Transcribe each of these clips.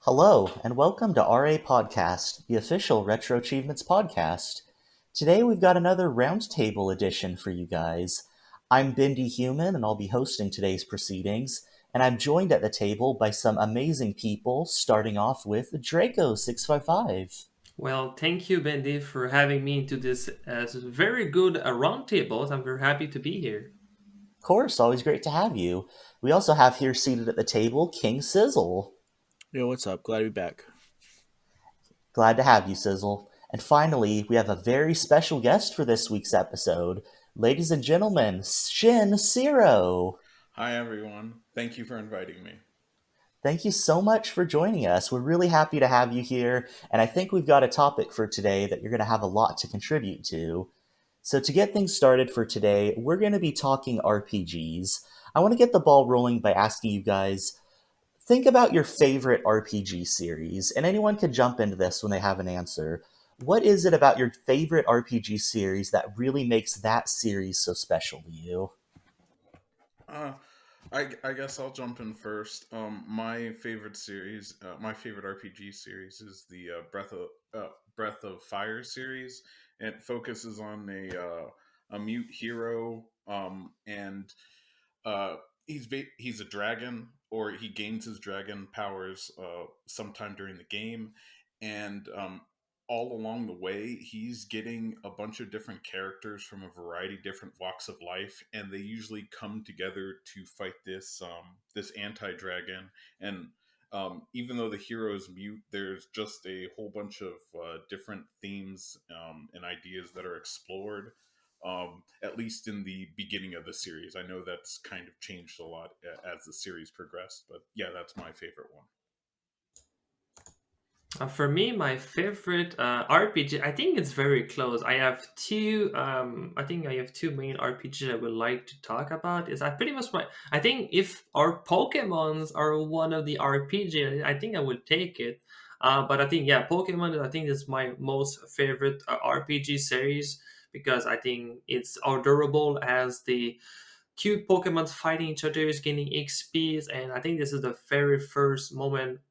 Hello, and welcome to RAPodcast, the official Retro Achievements podcast. Today we've got another roundtable edition for you guys. I'm Bindi Human, and I'll be hosting today's proceedings, and I'm joined at the table by some amazing people, starting off with Draco655. Well, thank you, Bendy, for having me into this very good roundtable. I'm very happy to be here. Of course, always great to have you. We also have here seated at the table King Sizzle. Yo, what's up? Glad to be back. Glad to have you, Sizzle. And finally, we have a very special guest for this week's episode. Ladies and gentlemen, Shin Zero. Hi, everyone. Thank you for inviting me. Thank you so much for joining us. We're really happy to have you here, and I think we've got a topic for today that you're going to have a lot to contribute to. So, to get things started for today, we're going to be talking RPGs. I want to get the ball rolling by asking you guys think about your favorite RPG series, and anyone can jump into this when they have an answer. What is it about your favorite RPG series that really makes that series so special to you? Uh, I guess I'll jump in first. My favorite series, my favorite RPG series, is the Breath of Fire series. It focuses on a mute hero, and he's a dragon, or he gains his dragon powers sometime during the game, and all along the way he's getting a bunch of different characters from a variety of different walks of life, and they usually come together to fight this anti-dragon. And even though the hero is mute, there's just a whole bunch of different themes and ideas that are explored, at least in the beginning of the series. I know that's kind of changed a lot as the series progressed, but yeah, that's my favorite one. For me, my favorite RPG, I think it's very close. I have two. I think I have two main RPGs I would like to talk about. Is I pretty much my. I think if our Pokemons are one of the RPG, I think I would take it. But I think Pokemon. I think is my most favorite RPG series because I think it's adorable as the cute Pokemon fighting each other, gaining XPs, and I think this is the very first moment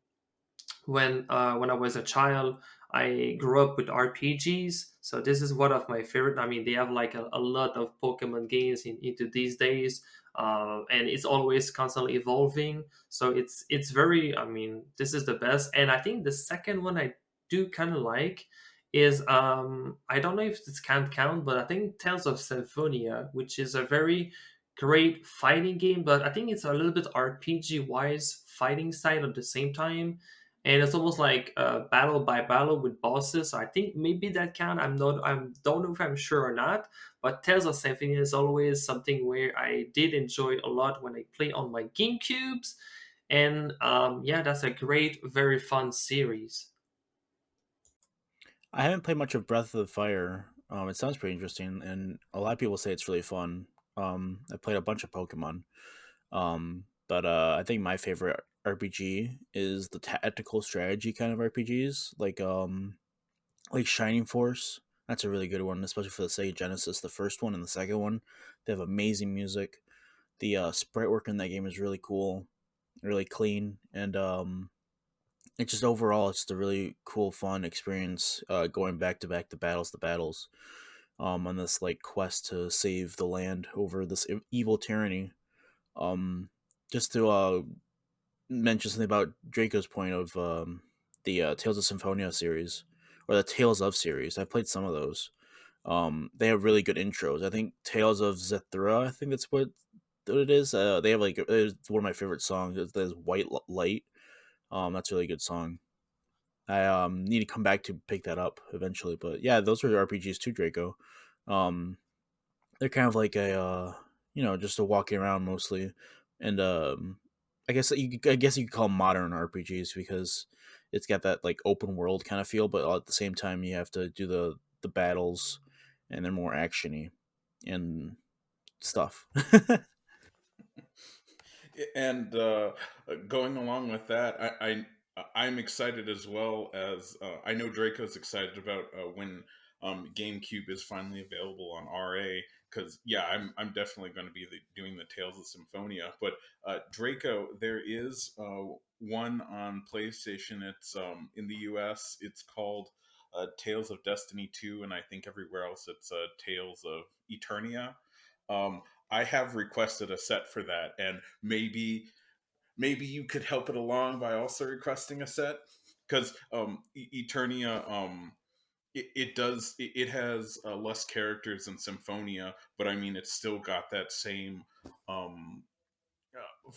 when I was a child. I grew up with RPGs, so this is one of my favorite. I mean, they have like a lot of Pokemon games into these days, and it's always constantly evolving. So it's very. I mean, this is the best. And I think the second one I do kind of like is I don't know if this can count, but I think Tales of Symphonia, which is a very great fighting game, but I think it's a little bit RPG wise fighting style at the same time, and it's almost like battle by battle with bosses. So I think maybe that count. I don't know if I'm sure or not. But Tales of Symphonia is always something where I did enjoy a lot when I play on my GameCubes, and yeah, that's a great, very fun series. I haven't played much of Breath of the Fire. It sounds pretty interesting, and a lot of people say it's really fun. I played a bunch of Pokemon, but I think my favorite RPG is the tactical strategy kind of RPGs, like Shining Force. That's a really good one, especially for the Sega Genesis. The first one and the second one, they have amazing music. The sprite work in that game is really cool, really clean, and it's just overall it's just a really cool fun experience, going back to battles on this like quest to save the land over this evil tyranny. um just to mention something about Draco's point of the Tales of Symphonia series, or the Tales of series. I've played some of those. They have really good intros. I think Tales of Zethra, I think that's what it is. They have like it's one of my favorite songs. It's White Light. That's a really good song. I need to come back to pick that up eventually. But yeah, those are RPGs too, Draco. Um, they're kind of like a just a walking around mostly, and I guess you could call 'em modern RPGs because it's got that like open world kind of feel, but at the same time you have to do the battles, and they're more actiony and stuff. And going along with that, I'm excited as well. As I know Draco's excited about when GameCube is finally available on RA. Because yeah, I'm definitely going to be doing the Tales of Symphonia. But Draco, there is one on PlayStation. It's in the US. It's called Tales of Destiny 2, and I think everywhere else it's Tales of Eternia. Um, I have requested a set for that, and maybe you could help it along by also requesting a set, because Eternia, it has less characters than Symphonia, but I mean it's still got that same um,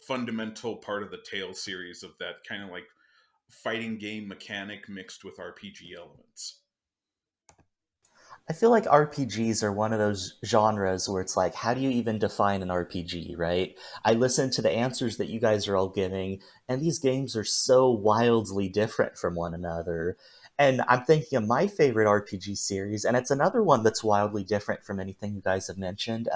fundamental part of the Tales series of that kind of like fighting game mechanic mixed with RPG elements. I feel like RPGs are one of those genres where it's like, how do you even define an RPG, right? I listen to the answers that you guys are all giving, and these games are so wildly different from one another. And I'm thinking of my favorite RPG series, and it's another one that's wildly different from anything you guys have mentioned.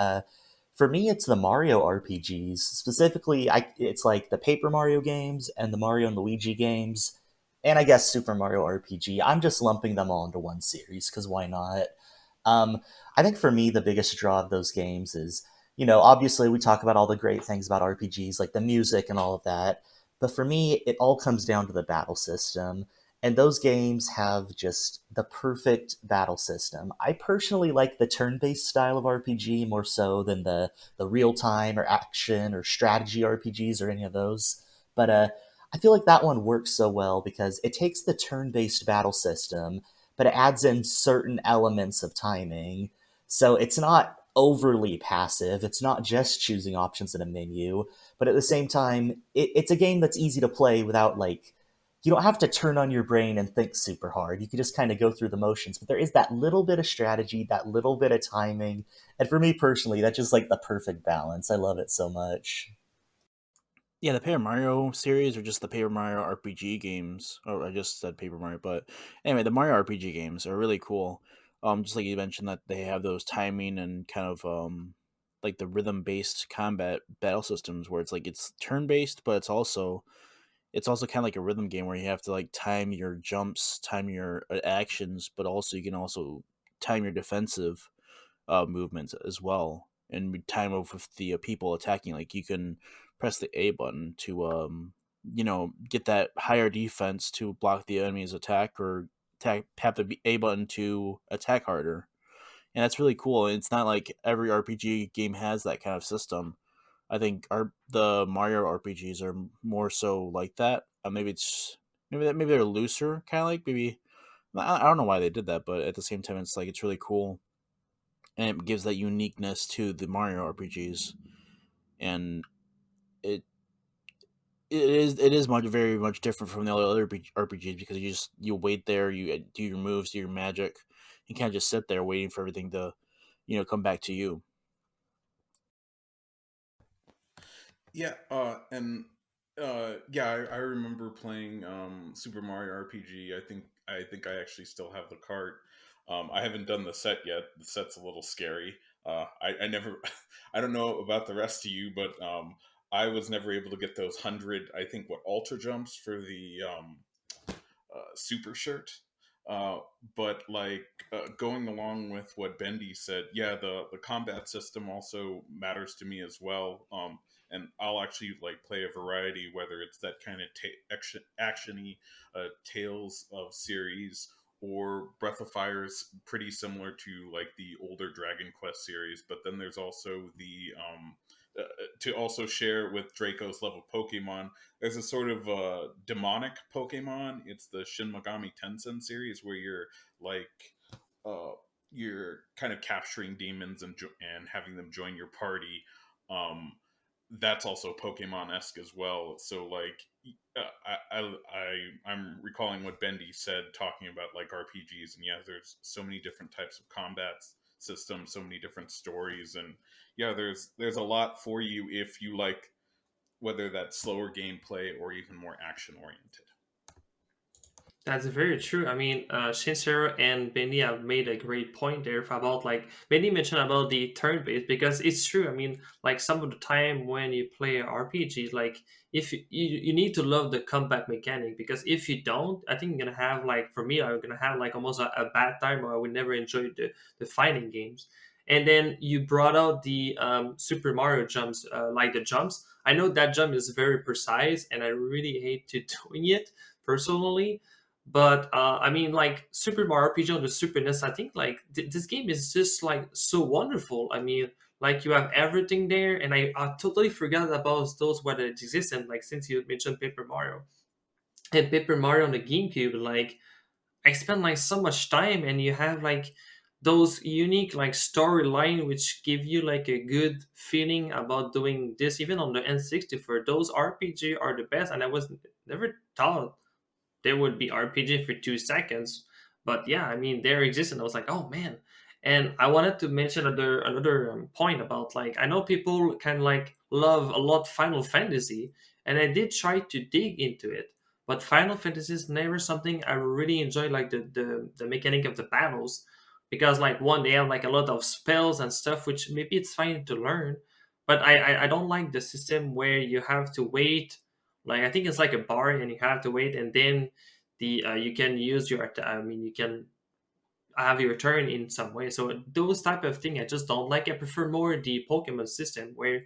For me, it's the Mario RPGs. Specifically, it's like the Paper Mario games and the Mario and Luigi games, and I guess Super Mario RPG. I'm just lumping them all into one series because why not? Um, I think for me, the biggest draw of those games is, obviously we talk about all the great things about RPGs, like the music and all of that. But for me, it all comes down to the battle system. And those games have just the perfect battle system. I personally like the turn based style of RPG more so than the real time or action or strategy RPGs or any of those. But I feel like that one works so well because it takes the turn based battle system but it adds in certain elements of timing. So it's not overly passive. It's not just choosing options in a menu, but at the same time, it's a game that's easy to play without like you don't have to turn on your brain and think super hard. You can just kind of go through the motions, but there is that little bit of strategy, that little bit of timing. And for me personally, that's just like the perfect balance. I love it so much. Yeah, the Paper Mario series or just the Paper Mario RPG games. Oh, I just said Paper Mario, but anyway, the Mario RPG games are really cool. Just like you mentioned that they have those timing and kind of like the rhythm based combat battle systems where it's like it's turn based, but it's also kind of like a rhythm game where you have to like time your jumps, time your actions, but also you can also time your defensive movements as well, and time with the people attacking. Like you can press the A button to get that higher defense to block the enemy's attack, or tap the A button to attack harder. And that's really cool. It's not like every RPG game has that kind of system. I think the Mario RPGs are more so like that. Maybe they're looser, kind of like maybe. I don't know why they did that, but at the same time, it's like it's really cool, and it gives that uniqueness to the Mario RPGs, and it it is much very much different from the other RPGs because you wait there, you do your moves, do your magic, you can't just sit there waiting for everything to come back to you. Yeah, and yeah, I remember playing Super Mario RPG. I think I actually still have the cart. I haven't done the set yet. The set's a little scary. I never, I don't know about the rest of you, but I was never able to get those 100. I think what ultra jumps for the super shirt. Uh, but like going along with what Bendy said, yeah, the combat system also matters to me as well. And I'll actually like play a variety, whether it's that kind of actiony Tales of series, or Breath of Fire's pretty similar to like the older Dragon Quest series. But then there's also the to also share with Draco's love of Pokemon, there's a sort of demonic Pokemon. It's the Shin Megami Tensei series where you're like uh, you're kind of capturing demons and having them join your party. Um, that's also Pokemon esque as well. So like I'm recalling what Bendy said talking about like RPGs, and yeah, there's so many different types of combat systems, so many different stories, and yeah, there's a lot for you if you like whether that's slower gameplay or even more action oriented. That's very true. I mean, Shinsero and Benny have made a great point there about like Benny mentioned about the turn based because it's true. I mean, like some of the time when you play RPG, like if you need to love the combat mechanic because if you don't, I think you're gonna have like for me, I'm gonna have like almost a bad time or I would never enjoy the fighting games. And then you brought out the Super Mario jumps, like the jumps. I know that jump is very precise, and I really hate to doing it personally. But I mean, like Super Mario RPG on the Super NES, I think like this game is just like so wonderful. I mean, like you have everything there, and I totally forgot about those whether it existed. Like since you mentioned Paper Mario and Paper Mario on the GameCube, like I spent like so much time, and you have like those unique like storyline which give you like a good feeling about doing this. Even on the N64, those RPG are the best, and I was never thought there would be RPG for 2 seconds. But yeah, I mean, there exists, and I was like, oh man. And I wanted to mention another point about like I know people can like love a lot Final Fantasy, and I did try to dig into it. But Final Fantasy is never something I really enjoy, like the mechanic of the battles, because like one they have like a lot of spells and stuff, which maybe it's fine to learn, but I don't like the system where you have to wait. Like I think it's like a bar, and you have to wait, and then the you can use your I mean you can have your turn in some way. So those type of thing I just don't like. I prefer more the Pokemon system where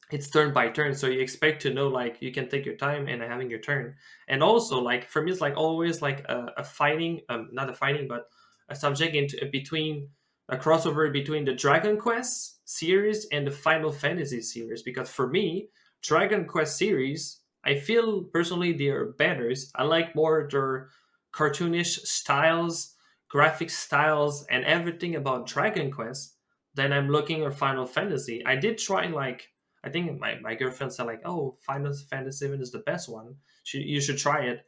it's turn by turn, so you expect to know like you can take your time and having your turn. And also like for me it's like always like a fighting, not a fighting but a subject into between a crossover between the Dragon Quest series and the Final Fantasy series, because for me Dragon Quest series, I feel personally they are better. I like more their cartoonish styles, graphic styles, and everything about Dragon Quest than I'm looking at Final Fantasy. I did try like I think my girlfriend said like, "Oh, Final Fantasy 7 is the best one. You should try it."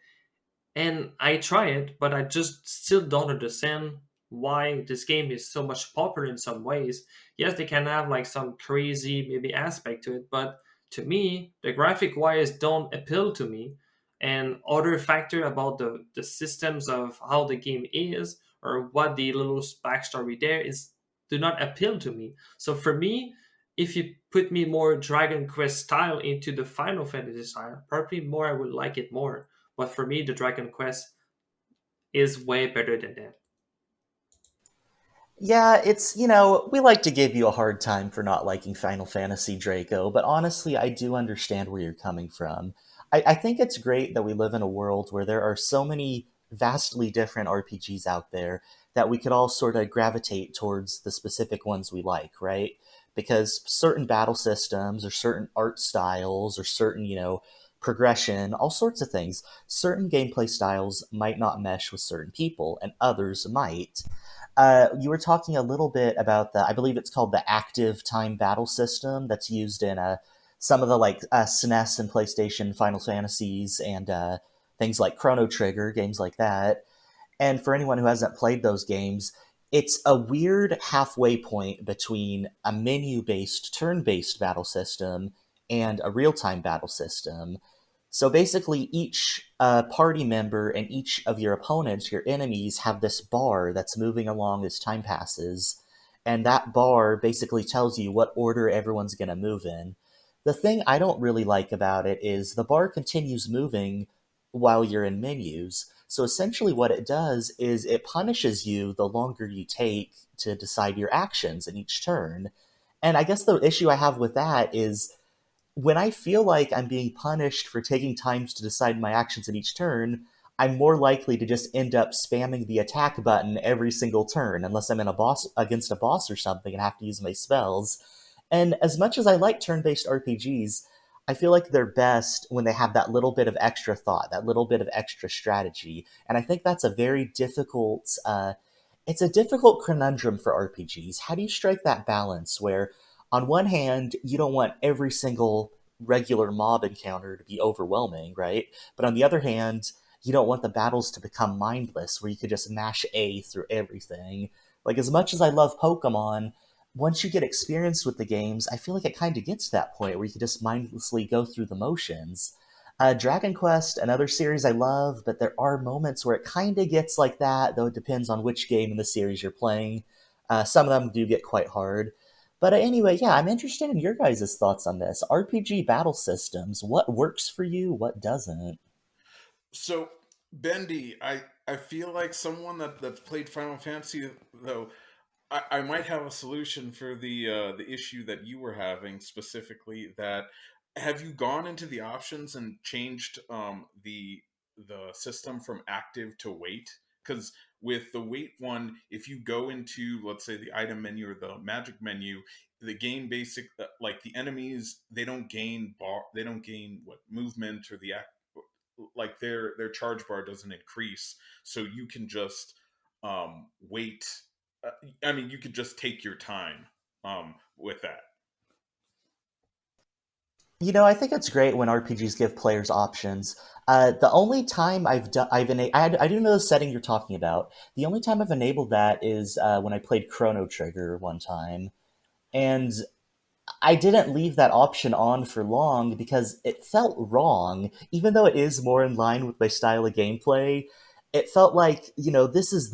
And I try it, but I just still don't understand why this game is so much popular in some ways. Yes, they can have like some crazy maybe aspect to it, but to me, the graphic wise don't appeal to me. And other factor about the systems of how the game is or what the little backstory there is do not appeal to me. So for me, if you put me more Dragon Quest style into the Final Fantasy style, probably more I would like it more. But for me, the Dragon Quest is way better than that. Yeah, it's, we like to give you a hard time for not liking Final Fantasy Draco, but honestly, I do understand where you're coming from. I think it's great that we live in a world where there are so many vastly different RPGs out there that we could all sort of gravitate towards the specific ones we like, right? Because certain battle systems or certain art styles or certain, progression, all sorts of things, certain gameplay styles might not mesh with certain people and others might. You were talking a little bit about I believe it's called the active time battle system that's used in some of the like SNES and PlayStation Final Fantasies and things like Chrono Trigger, games like that. And for anyone who hasn't played those games, it's a weird halfway point between a menu based, turn based battle system and a real time battle system. So basically, each party member and each of your opponents, your enemies, have this bar that's moving along as time passes. And that bar basically tells you what order everyone's going to move in. The thing I don't really like about it is the bar continues moving while you're in menus. So essentially, what it does is it punishes you the longer you take to decide your actions in each turn. And I guess the issue I have with that is when I feel like I'm being punished for taking times to decide my actions in each turn, I'm more likely to just end up spamming the attack button every single turn, unless I'm in a boss against a boss or something and have to use my spells. And as much as I like turn-based RPGs, I feel like they're best when they have that little bit of extra thought, that little bit of extra strategy. And I think that's a very difficult it's a difficult conundrum for RPGs. How do you strike that balance where, on one hand, you don't want every single regular mob encounter to be overwhelming, right? But on the other hand, you don't want the battles to become mindless where you could just mash A through everything. Like, as much as I love Pokemon, once you get experienced with the games, I feel like it kind of gets to that point where you can just mindlessly go through the motions. Dragon Quest, another series I love, but there are moments where it kind of gets like that, though it depends on which game in the series you're playing. Some of them do get quite hard. But anyway, yeah, I'm interested in your guys' thoughts on this. RPG battle systems, what works for you, what doesn't? So, Bendy, I feel like someone that's played Final Fantasy though. I might have a solution for the issue that you were having specifically. That have you gone into the options and changed the system from active to wait? Because with the wait one, if you go into, let's say, the item menu or the magic menu, the game like the enemies, they don't gain what movement or like their charge bar doesn't increase, so you can just wait. uh, I mean, you could just take your time with that. I think it's great when RPGs give players options. The only time I've done, I do know the setting you're talking about. The only time I've enabled that is when I played Chrono Trigger one time, and I didn't leave that option on for long because it felt wrong, even though it is more in line with my style of gameplay. It felt like, this is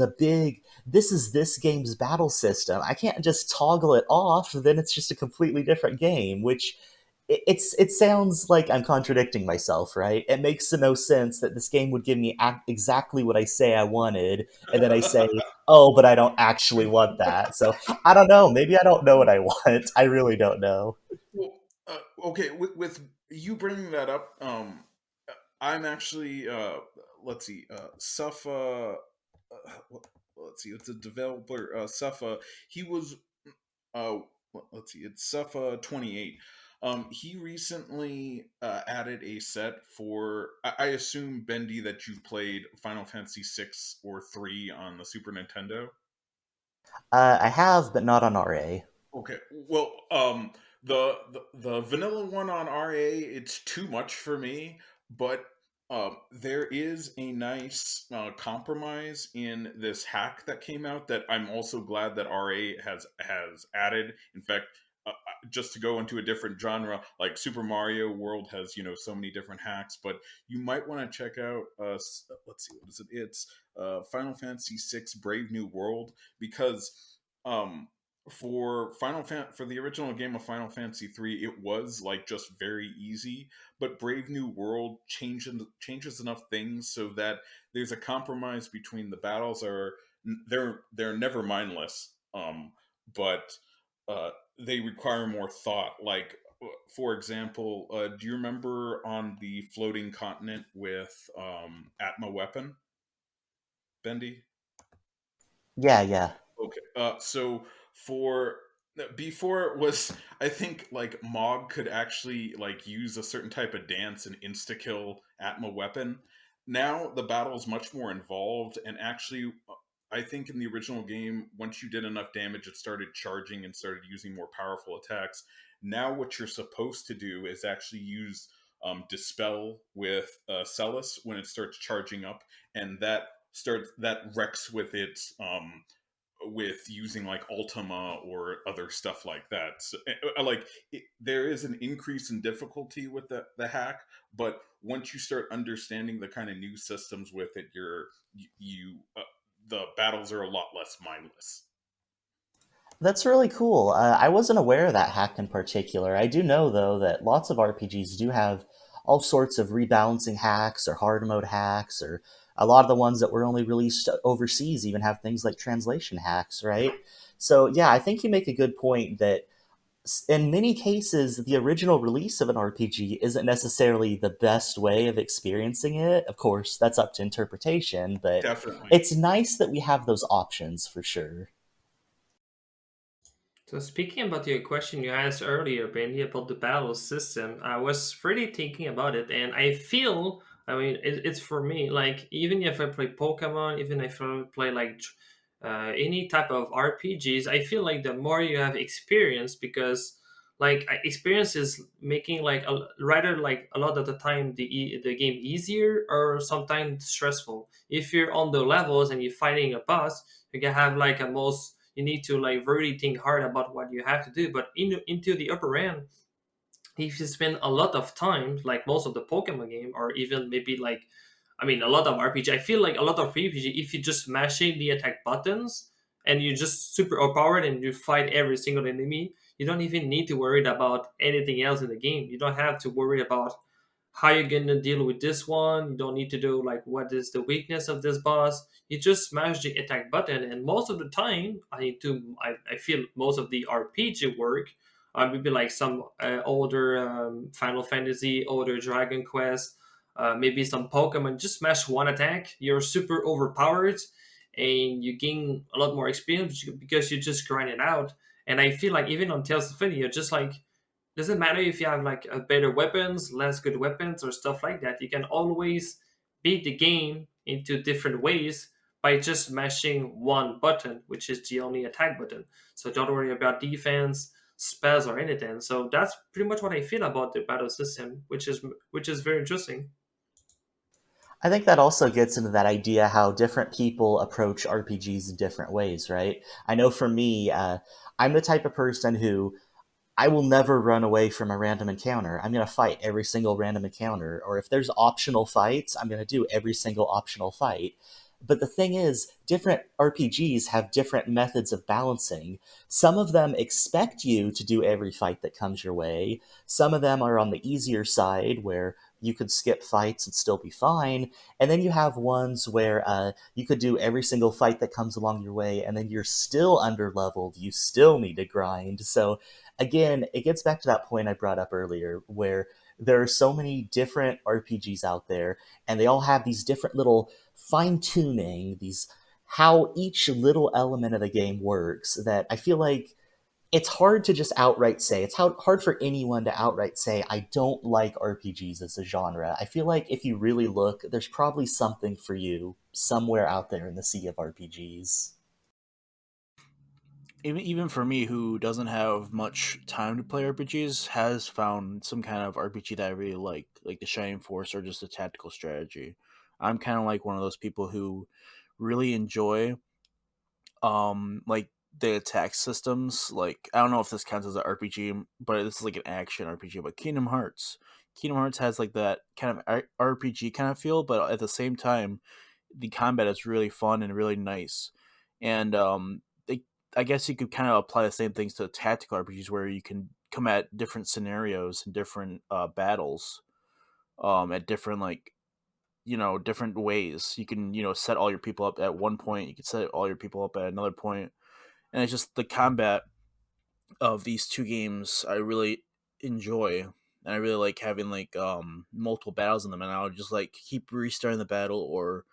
this game's battle system. I can't just toggle it off, then it's just a completely different game, which it sounds like I'm contradicting myself, right? It makes no sense that this game would give me exactly what I say I wanted, and then I say, oh, but I don't actually want that. So I don't know. Maybe I don't know what I want. I really don't know. Well, okay, with you bringing that up, I'm actually let's see, Suffa. Let's see, it's a developer, Suffa. He was uh, let's see, it's Suffa 28. He recently added a set for. I assume, Bendy, that you've played Final Fantasy 6 or 3 on the Super Nintendo. I have, but not on RA. Okay. Well, the vanilla one on RA, it's too much for me, but there is a nice compromise in this hack that came out that I'm also glad that RA has added. In fact, just to go into a different genre, like Super Mario World has so many different hacks, but you might want to check out. Let's see, what is it? It's Final Fantasy VI Brave New World, because um for the original game of Final Fantasy 3, it was like just very easy, but Brave New World changes enough things so that there's a compromise between the battles are they're never mindless, but they require more thought. Like, for example, do you remember on the floating continent with Atma Weapon, Bendy? Yeah, yeah. Okay. So for before it was, I think, like Mog could actually like use a certain type of dance and insta kill Atma weapon. Now the battle is much more involved, and actually, I think in the original game, once you did enough damage, it started charging and started using more powerful attacks. Now what you're supposed to do is actually use dispel with Celis when it starts charging up, and that wrecks with using like Ultima or other stuff like that. So, there is an increase in difficulty with the hack, but once you start understanding the kind of new systems with it, the battles are a lot less mindless. That's really cool. I wasn't aware of that hack in particular. I do know, though, that lots of RPGs do have all sorts of rebalancing hacks or hard mode hacks, or a lot of the ones that were only released overseas even have things like translation hacks, right? So, yeah, I think you make a good point that in many cases, the original release of an RPG isn't necessarily the best way of experiencing it. Of course, that's up to interpretation, but Definitely. it's nice that we have those options for sure. So speaking about your question you asked earlier, Benny, about the battle system, I was really thinking about it, and I feel, I mean, it's for me. Like even if I play Pokemon, even if I play like any type of RPGs, I feel like the more you have experience, because like experience is making like rather like a lot of the time the game easier or sometimes stressful. If you're on the levels and you're fighting a boss, you can have like a most you need to like really think hard about what you have to do. But into the upper end, if you spend a lot of time, like most of the Pokemon game, or even maybe like, I mean, a lot of RPG, I feel like a lot of RPG, if you just mashing the attack buttons and you just super overpowered and you fight every single enemy, you don't even need to worry about anything else in the game. You don't have to worry about how you're gonna deal with this one. You don't need to do like what is the weakness of this boss. You just smash the attack button, and most of the time, I feel most of the RPG work. Maybe like some older Final Fantasy, older Dragon Quest, maybe some Pokemon. Just smash one attack, you're super overpowered, and you gain a lot more experience because you just grind it out. And I feel like even on Tales of Infinity, you're just like doesn't matter if you have like a better weapons, less good weapons, or stuff like that. You can always beat the game into different ways by just mashing one button, which is the only attack button. So don't worry about defense, spells, or anything. So that's pretty much what I feel about the battle system, which is very interesting. I think that also gets into that idea how different people approach RPGs in different ways, right? I know for me, I'm the type of person who I will never run away from a random encounter. I'm going to fight every single random encounter. Or if there's optional fights, I'm going to do every single optional fight. But the thing is, different RPGs have different methods of balancing. Some of them expect you to do every fight that comes your way. Some of them are on the easier side where you could skip fights and still be fine. And then you have ones where you could do every single fight that comes along your way, and then you're still under leveled. You still need to grind. So again, it gets back to that point I brought up earlier where there are so many different RPGs out there, and they all have these different little fine tuning, these how each little element of the game works that I feel like it's hard to just outright say. It's hard for anyone to outright say, I don't like RPGs as a genre. I feel like if you really look, there's probably something for you somewhere out there in the sea of RPGs. Even for me, who doesn't have much time to play RPGs, has found some kind of RPG that I really like the Shining Force or just a tactical strategy. I'm kind of like one of those people who really enjoy like the attack systems. Like, I don't know if this counts as an RPG, but this is like an action RPG. But Kingdom Hearts has like that kind of RPG kind of feel, but at the same time, the combat is really fun and really nice. And they, I guess you could kind of apply the same things to tactical RPGs where you can come at different scenarios and different battles at different like different ways. You can set all your people up at one point, you can set all your people up at another point, and it's just the combat of these two games I really enjoy, and I really like having like multiple battles in them, and I'll just like keep restarting the battle or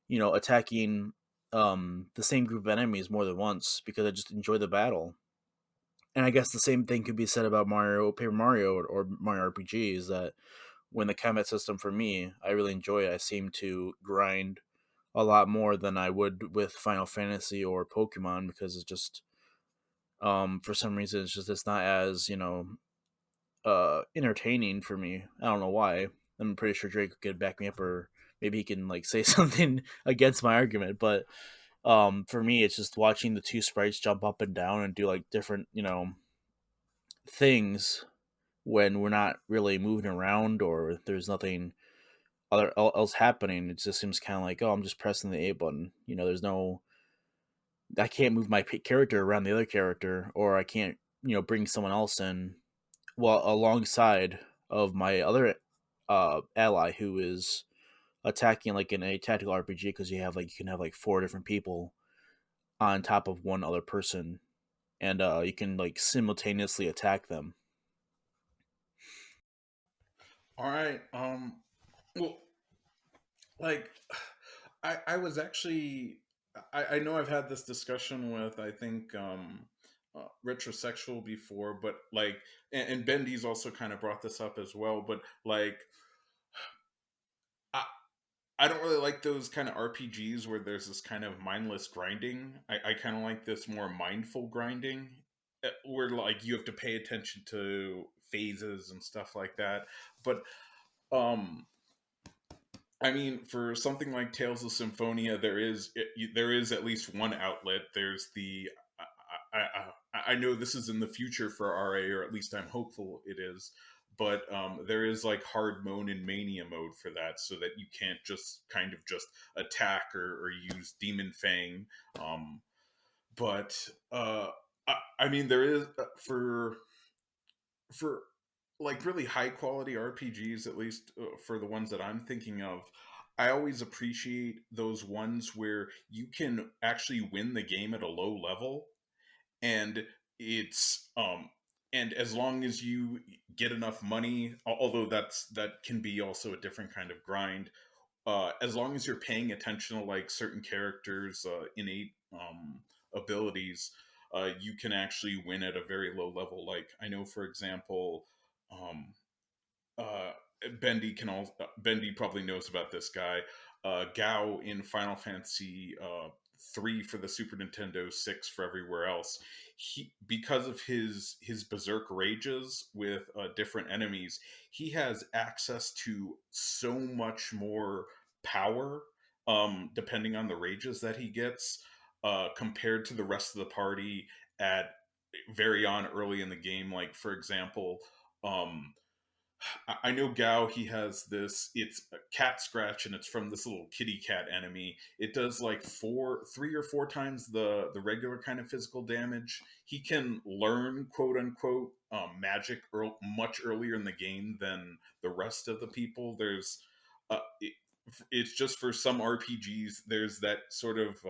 attacking the same group of enemies more than once because I just enjoy the battle. And I guess the same thing could be said about Paper Mario, or Mario RPG, is that when the combat system for me, I really enjoy it. I seem to grind a lot more than I would with Final Fantasy or Pokemon because it's just for some reason it's not as entertaining for me. I don't know why. I'm pretty sure Drake could back me up, or maybe he can like say something against my argument. But for me, it's just watching the two sprites jump up and down and do like different things when we're not really moving around or there's nothing other else happening. It just seems kind of like, oh, I'm just pressing the A button. There's no, I can't move my character around the other character, or I can't bring someone else in well alongside of my other ally who is attacking like in a tactical RPG, because you can have like four different people on top of one other person, and you can like simultaneously attack them. All right. Well, like, I was actually, I know I've had this discussion with, I think, retrosexual before, but like, and Bendy's also kind of brought this up as well, but like, I, I don't really like those kind of RPGs where there's this kind of mindless grinding. I kind of like this more mindful grinding, where like you have to pay attention to phases and stuff like that. But um I mean, for something like Tales of Symphonia, there is at least one outlet. There's the I know this is in the future for RA, or at least I'm hopeful it is. But there is like hard mode and mania mode for that, so that you can't just kind of just attack or use Demon Fang. Um, but I mean, there is for like really high quality RPGs, at least for the ones that I'm thinking of, I always appreciate those ones where you can actually win the game at a low level, and it's and as long as you get enough money, although that can be also a different kind of grind, as long as you're paying attention to like certain characters innate abilities, you can actually win at a very low level. Like I know, for example, um, uh, Bendy probably knows about this guy. Gao in Final Fantasy 3 for the Super Nintendo, 6 for everywhere else. He, because of his berserk rages with different enemies, he has access to so much more power, depending on the rages that he gets, compared to the rest of the party at very on early in the game. Like for example, um, I know Gao. He has this. It's a cat scratch, and it's from this little kitty cat enemy. It does like 3 or 4 times the regular kind of physical damage. He can learn quote unquote magic much earlier in the game than the rest of the people. It's just for some RPGs. There's that sort of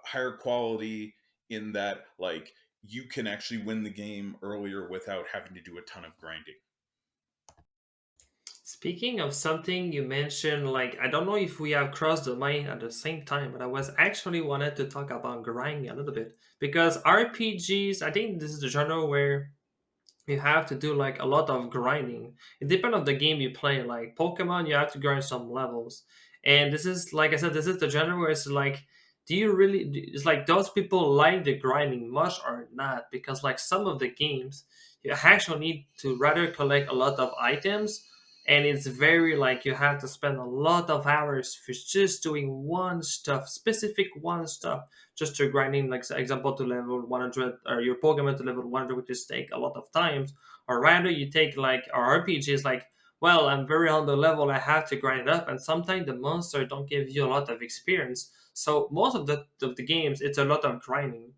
higher quality in that like you can actually win the game earlier without having to do a ton of grinding. Speaking of something you mentioned, like I don't know if we have crossed the line at the same time, but I was actually wanted to talk about grinding a little bit because RPGs. I think this is the genre where you have to do like a lot of grinding. It depends on the game you play. Like Pokemon, you have to grind some levels, and this is like I said, this is the genre where it's like, do you really? It's like those people like the grinding much or not? Because like some of the games, you actually need to rather collect a lot of items, and it's very like you have to spend a lot of hours for just doing one stuff, specific one stuff just to grinding, like for example, to level 100 or your Pokemon to level 100 would just take a lot of times. Or rather, you take like our RPGs, like, well, I'm very on the level, I have to grind it up, and sometimes the monster don't give you a lot of experience. So most of the games, it's a lot of grinding,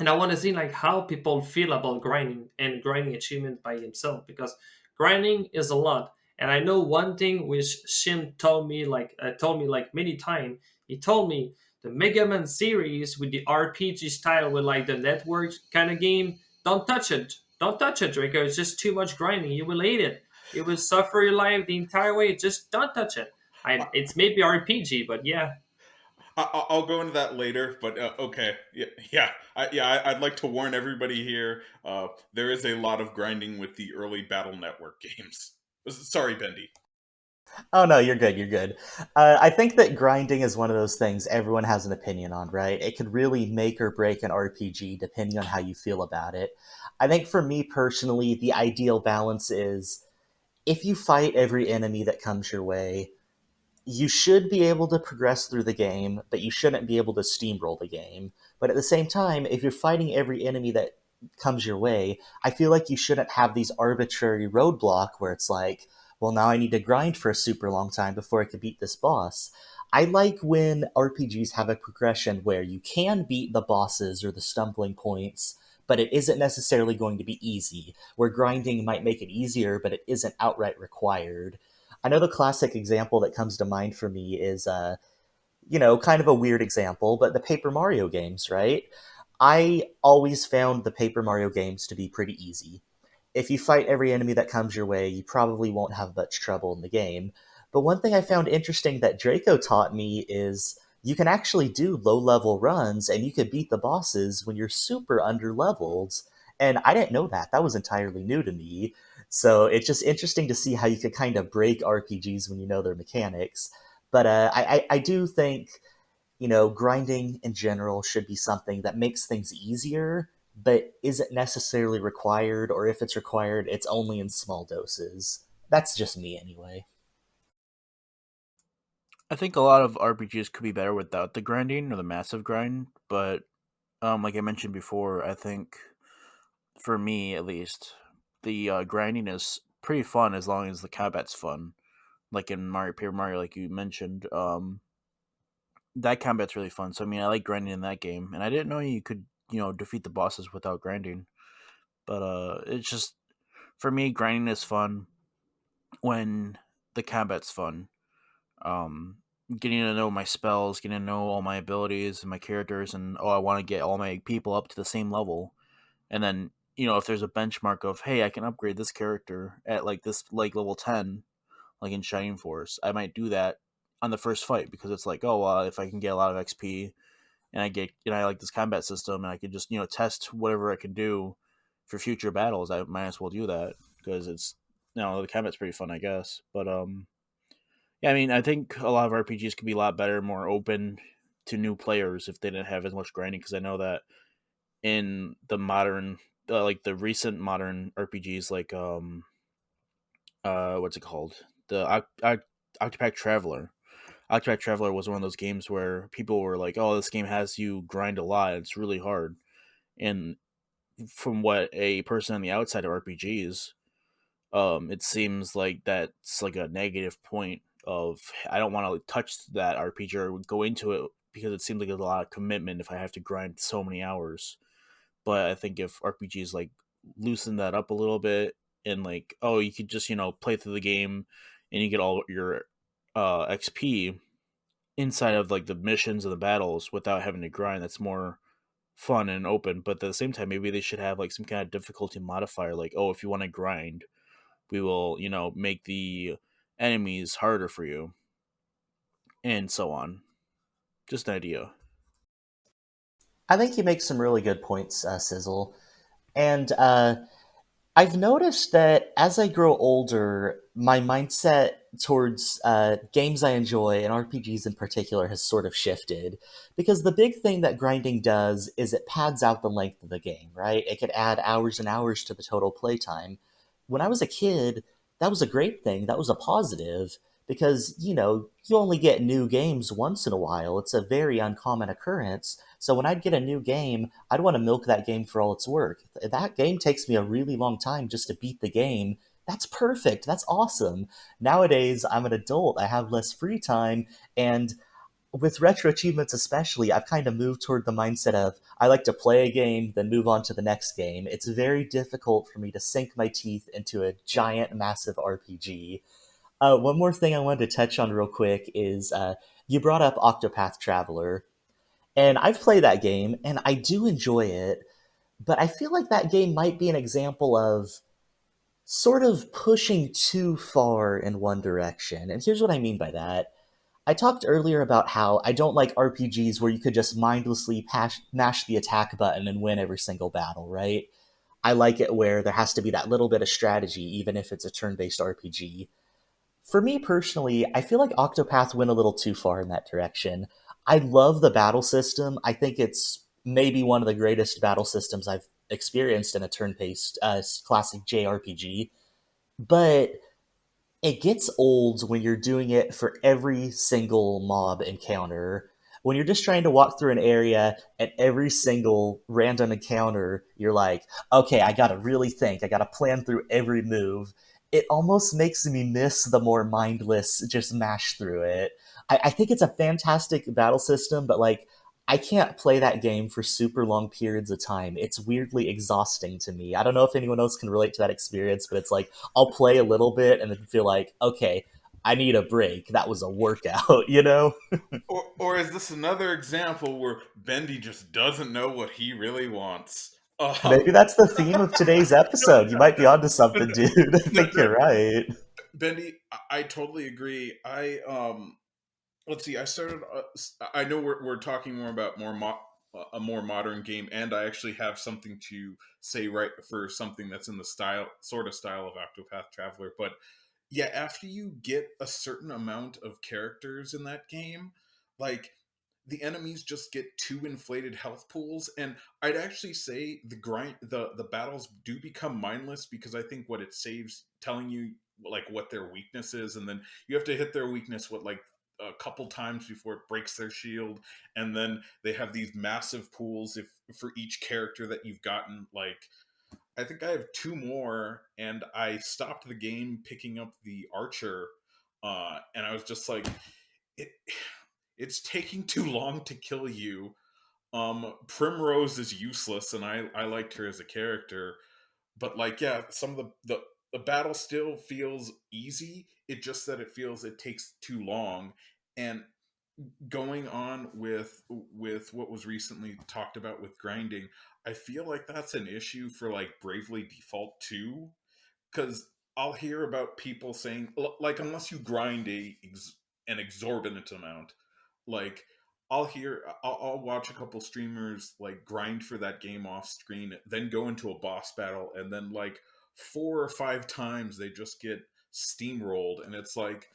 and I want to see like how people feel about grinding and grinding achievements by themselves because grinding is a lot. And I know one thing which Shin told me like many times. He told me the Mega Man series with the RPG style with like the network kind of game, don't touch it. Don't touch it, Draco. It's just too much grinding. You will hate it. You will suffer your life the entire way. Just don't touch it. It's maybe RPG, but yeah. I'll go into that later, but okay, yeah. I'd like to warn everybody here. There is a lot of grinding with the early Battle Network games. Sorry, Bendy. Oh no, you're good. You're good. I think that grinding is one of those things everyone has an opinion on, right? It could really make or break an RPG depending on how you feel about it. I think for me personally, the ideal balance is if you fight every enemy that comes your way, you should be able to progress through the game, but you shouldn't be able to steamroll the game. But at the same time, if you're fighting every enemy that comes your way, I feel like you shouldn't have these arbitrary roadblock where it's like, well, now I need to grind for a super long time before I can beat this boss. I like when RPGs have a progression where you can beat the bosses or the stumbling points, but it isn't necessarily going to be easy, where grinding might make it easier, but it isn't outright required. I know the classic example that comes to mind for me is, kind of a weird example, but the Paper Mario games, right? I always found the Paper Mario games to be pretty easy. If you fight every enemy that comes your way, you probably won't have much trouble in the game. But one thing I found interesting that Draco taught me is you can actually do low level runs and you can beat the bosses when you're super under leveled. And I didn't know that. That was entirely new to me. So it's just interesting to see how you could kind of break RPGs when you know their mechanics. But I do think, grinding in general should be something that makes things easier, but isn't necessarily required, or if it's required, it's only in small doses. That's just me anyway. I think a lot of RPGs could be better without the grinding or the massive grind, but like I mentioned before, I think for me at least, the grinding is pretty fun as long as the combat's fun. Like in Mario Paper Mario, like you mentioned, that combat's really fun. So I mean, I like grinding in that game, and I didn't know you could defeat the bosses without grinding. But it's just for me, grinding is fun when the combat's fun. Um, Getting to know my spells, getting to know all my abilities and my characters, and I want to get all my people up to the same level. And then if there's a benchmark of, hey, I can upgrade this character at like this like level 10, like in Shining Force, I might do that on the first fight because it's like, oh, if I can get a lot of XP and I like this combat system and I can just test whatever I can do for future battles, I might as well do that because it's the combat's pretty fun, I guess. But yeah, I mean, I think a lot of RPGs could be a lot better, more open to new players if they didn't have as much grinding. Because I know that in the modern, like the recent modern RPGs, like what's it called? The Octopath Traveler. Octopath Traveler was one of those games where people were like, "Oh, this game has you grind a lot. It's really hard." And from what a person on the outside of RPGs, it seems like that's like a negative point of I don't want to touch that RPG or go into it because it seems like there's a lot of commitment if I have to grind so many hours. But I think if RPGs like loosen that up a little bit and like, oh, you could just play through the game and you get all your XP inside of like the missions and the battles without having to grind, that's more fun and open. But at the same time, maybe they should have like some kind of difficulty modifier, like, oh, if you want to grind, we will make the enemies harder for you and so on. Just an idea. I think you make some really good points, Sizzle. And I've noticed that as I grow older, my mindset towards games I enjoy, and RPGs in particular, has sort of shifted. Because the big thing that grinding does is it pads out the length of the game, right? It could add hours and hours to the total playtime. When I was a kid, that was a great thing. That was a positive because, you only get new games once in a while. It's a very uncommon occurrence. So when I'd get a new game, I'd want to milk that game for all it's worth. If that game takes me a really long time just to beat the game, that's perfect. That's awesome. Nowadays, I'm an adult. I have less free time. And with retro achievements especially, I've kind of moved toward the mindset of I like to play a game, then move on to the next game. It's very difficult for me to sink my teeth into a giant, massive RPG. One more thing I wanted to touch on real quick is you brought up Octopath Traveler, and I've played that game, and I do enjoy it, but I feel like that game might be an example of sort of pushing too far in one direction. And here's what I mean by that. I talked earlier about how I don't like RPGs where you could just mindlessly mash the attack button and win every single battle, right? I like it where there has to be that little bit of strategy, even if it's a turn based RPG. For me personally, I feel like Octopath went a little too far in that direction. I love the battle system. I think it's maybe one of the greatest battle systems I've experienced in a turn based classic JRPG. But it gets old when you're doing it for every single mob encounter. When you're just trying to walk through an area and every single random encounter, you're like, okay, I gotta really think. I gotta plan through every move. It almost makes me miss the more mindless, just mash through it. I think it's a fantastic battle system, but like, I can't play that game for super long periods of time. It's weirdly exhausting to me. I don't know if anyone else can relate to that experience, but it's like I'll play a little bit and then feel like, okay, I need a break. That was a workout, you know? Or is this another example where Bendy just doesn't know what he really wants? Maybe Um, that's the theme of today's episode. You might be onto something, dude. I no, think you're right. Bendy, I totally agree. Let's see. I started. I know we're talking more about a more modern game, and I actually have something to say right for something that's in the style of Octopath Traveler. But yeah, after you get a certain amount of characters in that game, like the enemies just get too inflated health pools, and I'd actually say the battles do become mindless because I think what it saves telling you like what their weakness is, and then you have to hit their weakness with like a couple times before it breaks their shield, and then they have these massive pools if for each character that you've gotten. Like I think I have two more, and I stopped the game picking up the archer, and I was just like, it, it's taking too long to kill you. Primrose is useless, and I liked her as a character. But like, yeah, some of the battle still feels easy. It just that it feels it takes too long. And going on with what was recently talked about with grinding, I feel like that's an issue for like Bravely Default 2, because I'll hear about people saying like, unless you grind an exorbitant amount, like I'll watch a couple streamers like grind for that game off screen, then go into a boss battle, and then like 4 or 5 times they just get steamrolled, and it's like,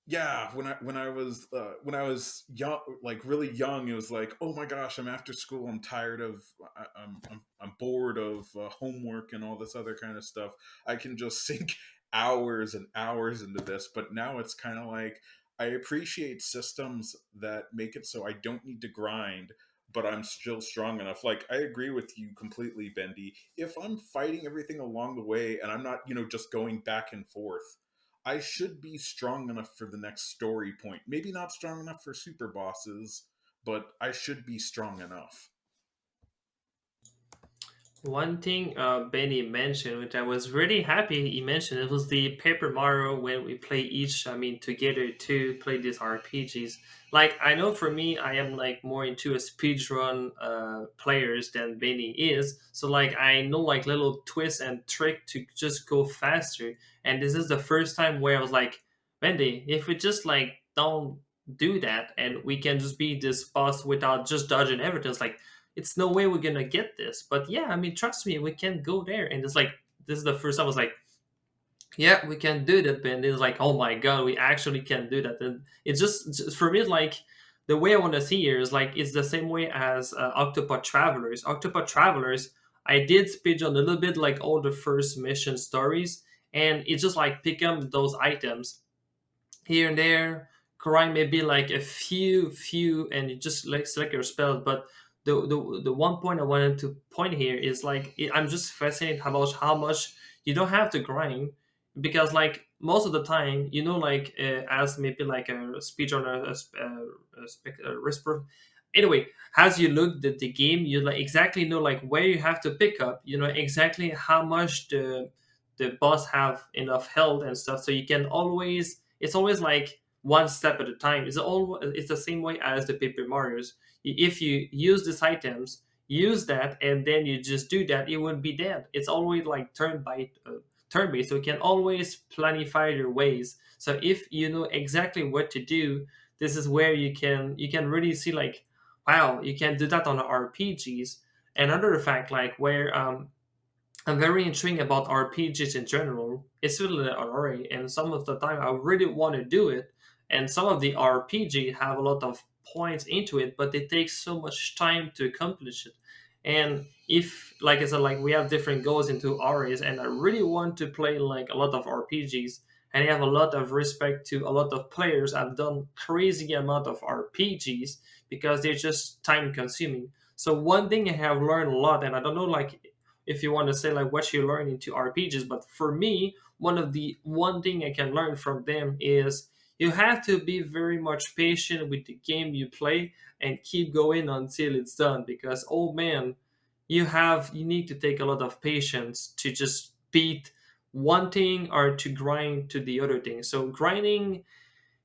yeah, when I was young, like really young, it was like, oh my gosh, I'm after school, I'm tired of, I'm bored of homework and all this other kind of stuff. I can just sink hours and hours into this. But now it's kind of like, I appreciate systems that make it so I don't need to grind, but I'm still strong enough. Like, I agree with you completely, Bendy. If I'm fighting everything along the way and I'm not, just going back and forth, I should be strong enough for the next story point. Maybe not strong enough for super bosses, but I should be strong enough. One thing Benny mentioned, which I was really happy he mentioned, it was the Paper Mario when we play each, I mean, together to play these RPGs. Like, I know for me, I am like more into a speedrun players than Benny is. So like, I know like little twists and trick to just go faster. And this is the first time where I was like, Bendy, if we just like don't do that and we can just beat this boss without just dodging everything, it's like, it's no way we're gonna get this. But yeah, I mean, trust me, we can go there. And it's like, this is the first time I was like, yeah, we can do that. And it's like, oh my god, we actually can do that. And it's just for me, it's like the way I want to see here is like it's the same way as Octopath Travelers. Octopath Travelers, I did speed on a little bit like all the first mission stories, and it's just like pick up those items here and there. Grind maybe like a few, and you just like select your spell. But the one point I wanted to point here is like I'm just fascinated about how much you don't have to grind, because like most of the time, like as maybe like a speech on a whisper. Anyway, as you look at the game, you like exactly know like where you have to pick up. You know exactly how much the boss have enough health and stuff, so you can always it's always like one step at a time. It's the same way as the Paper Mario's. If you use these items, use that, and then you just do that, it won't be dead. It's always like turn based, so you can always planify your ways. So if you know exactly what to do, this is where you can really see like, wow, you can do that on RPGs. Another fact, like where I'm very intrigued about RPGs in general, especially the RA, and some of the time I really want to do it. And some of the RPG have a lot of points into it, but it takes so much time to accomplish it. And if, like I said, like we have different goals into RAs, and I really want to play like a lot of RPGs, and I have a lot of respect to a lot of players. I've done crazy amount of RPGs because they're just time consuming. So one thing I have learned a lot, and I don't know like if you want to say like what you learn into RPGs. But for me, one thing I can learn from them is you have to be very much patient with the game you play and keep going until it's done. Because oh man, you need to take a lot of patience to just beat one thing or to grind to the other thing. So grinding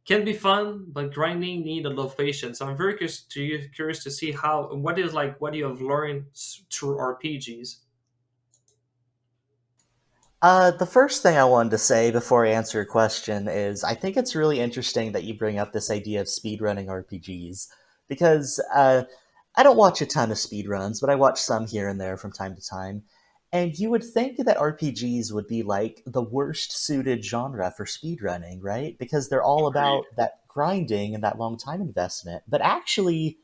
can be fun, but grinding need a lot of patience. So I'm very curious to see what you have learned through RPGs. The first thing I wanted to say before I answer your question is I think it's really interesting that you bring up this idea of speedrunning RPGs because I don't watch a ton of speedruns, but I watch some here and there from time to time. And you would think that RPGs would be like the worst suited genre for speedrunning, right? Because they're all Agreed. about that grinding and that long time investment. But actually,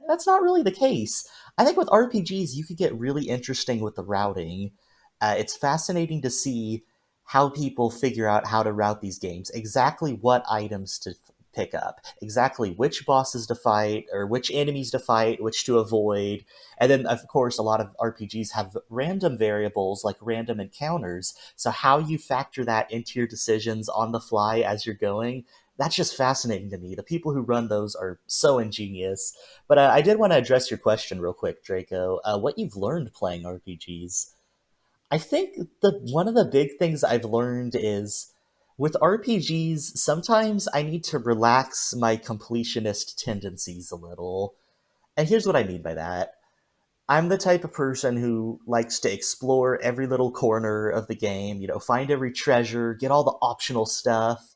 that's not really the case. I think with RPGs, you could get really interesting with the routing. It's fascinating to see how people figure out how to route these games, exactly what items to pick up, exactly which bosses to fight, or which enemies to fight, which to avoid. And then, of course, a lot of RPGs have random variables like random encounters. So, how you factor that into your decisions on the fly as you're going, that's just fascinating to me. The people who run those are so ingenious. But I did want to address your question real quick, Draco. What you've learned playing RPGs. I think the one of the big things I've learned is with RPGs, sometimes I need to relax my completionist tendencies a little. And here's what I mean by that. I'm the type of person who likes to explore every little corner of the game, find every treasure, get all the optional stuff.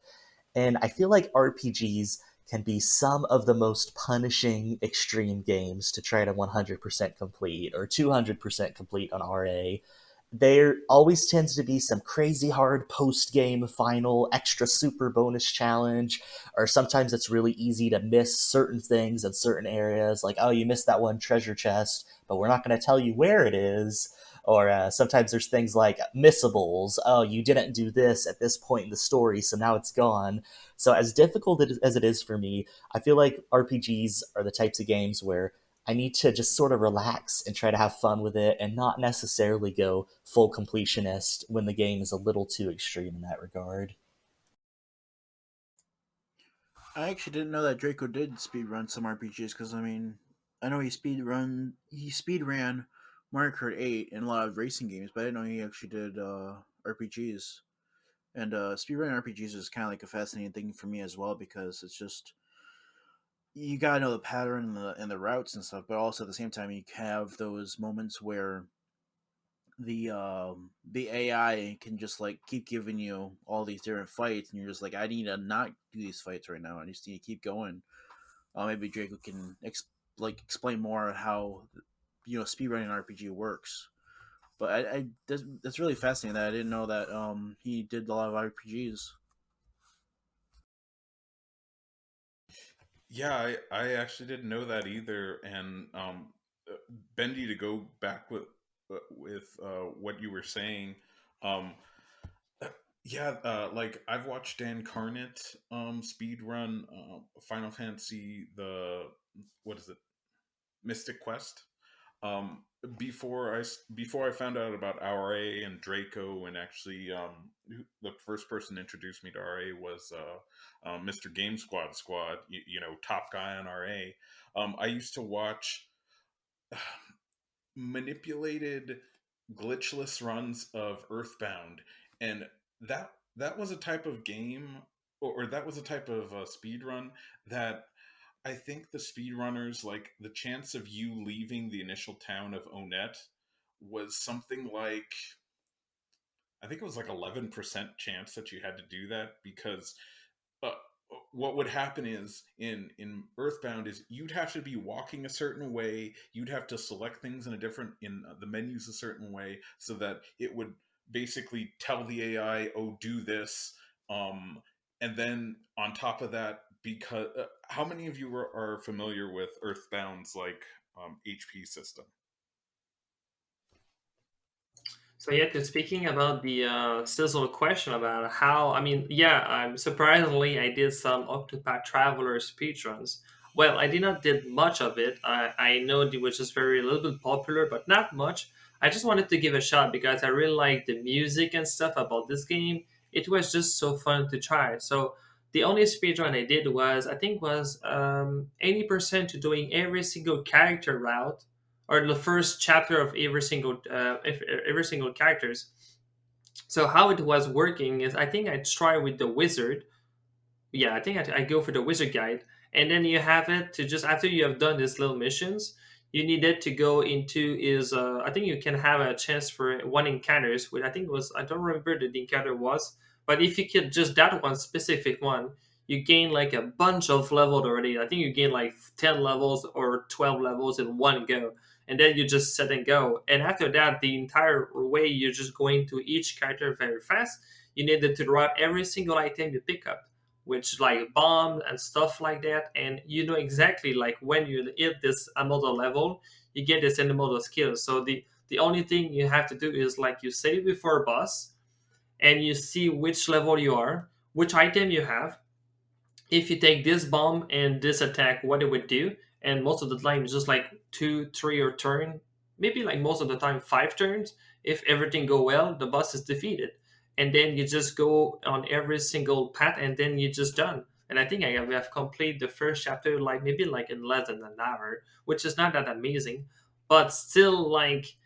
And I feel like RPGs can be some of the most punishing extreme games to try to 100% complete or 200% complete on RA. There always tends to be some crazy hard post game final extra super bonus challenge, or sometimes it's really easy to miss certain things in certain areas, like, oh, you missed that one treasure chest, but we're not going to tell you where it is. Or sometimes there's things like missables. Oh, you didn't do this at this point in the story, so now it's gone. So, as difficult as it is for me, I feel like RPGs are the types of games where I need to just sort of relax and try to have fun with it and not necessarily go full completionist when the game is a little too extreme in that regard. I actually didn't know that Draco did speedrun some RPGs because I mean, I know he speed ran Mario Kart 8 and a lot of racing games, but I didn't know he actually did RPGs. And speedrunning RPGs is kind of like a fascinating thing for me as well because it's just you gotta know the pattern and the routes and stuff, but also at the same time you have those moments where the AI can just like keep giving you all these different fights, and you're just like, I need to not do these fights right now. I just need to keep going. Maybe Draco can explain more how speedrunning RPG works. But that's really fascinating that I didn't know that he did a lot of RPGs. Yeah, I actually didn't know that either. And Bendy, to go back with what you were saying, um, yeah, like I've watched Dan Carnett speed run Final Fantasy, the what is it, Mystic Quest. Um, before I found out about RA and Draco, and actually the first person introduced me to RA was Mr. Game Squad, top guy on RA. I used to watch manipulated glitchless runs of Earthbound, and that was a type of game, or that was a type of speed run that I think the speedrunners, like, the chance of you leaving the initial town of Onet was something like, I think it was like 11% chance that you had to do that, because uh, what would happen is in Earthbound is you'd have to be walking a certain way, you'd have to select things in the menus a certain way, so that it would basically tell the AI, oh, do this. um and then on top of that, because how many of you are familiar with Earthbound's like HP system? So yeah, to speaking about the sizzle question about how, I mean, yeah, surprisingly I did some Octopath Traveler speedruns. Well, I did not did much of it. I know it was just very a little bit popular, but not much. I just wanted to give a shot because I really like the music and stuff about this game. It was just so fun to try. So the only speedrun I did was I think was 80% to doing every single character route or the first chapter of every single characters. So how it was working is I think I try with the wizard. Yeah, I think I go for the wizard guide, and then you have it to just after you have done these little missions, you needed to go into is I think you can have a chance for one encounters. Which I think was I don't remember the encounter was, but if you kill just that one specific one, you gain like a bunch of levels already. I think you gain like 10 levels or 12 levels in one go, and then you just set and go. And after that, the entire way you're just going to each character very fast. You needed to drop every single item you pick up, which like bombs and stuff like that, and you know exactly like when you hit this amount of level, you get this amount of skills. So the only thing you have to do is like you save before a boss, and you see which level you are, which item you have, if you take this bomb and this attack, what it would do. And most of the time, it's just like 2, 3 or turn, maybe like most of the time 5 turns. If everything go well, the boss is defeated, and then you just go on every single path, and then you're just done. And I think we have completed the first chapter like maybe like in less than an hour, which is not that amazing, but still like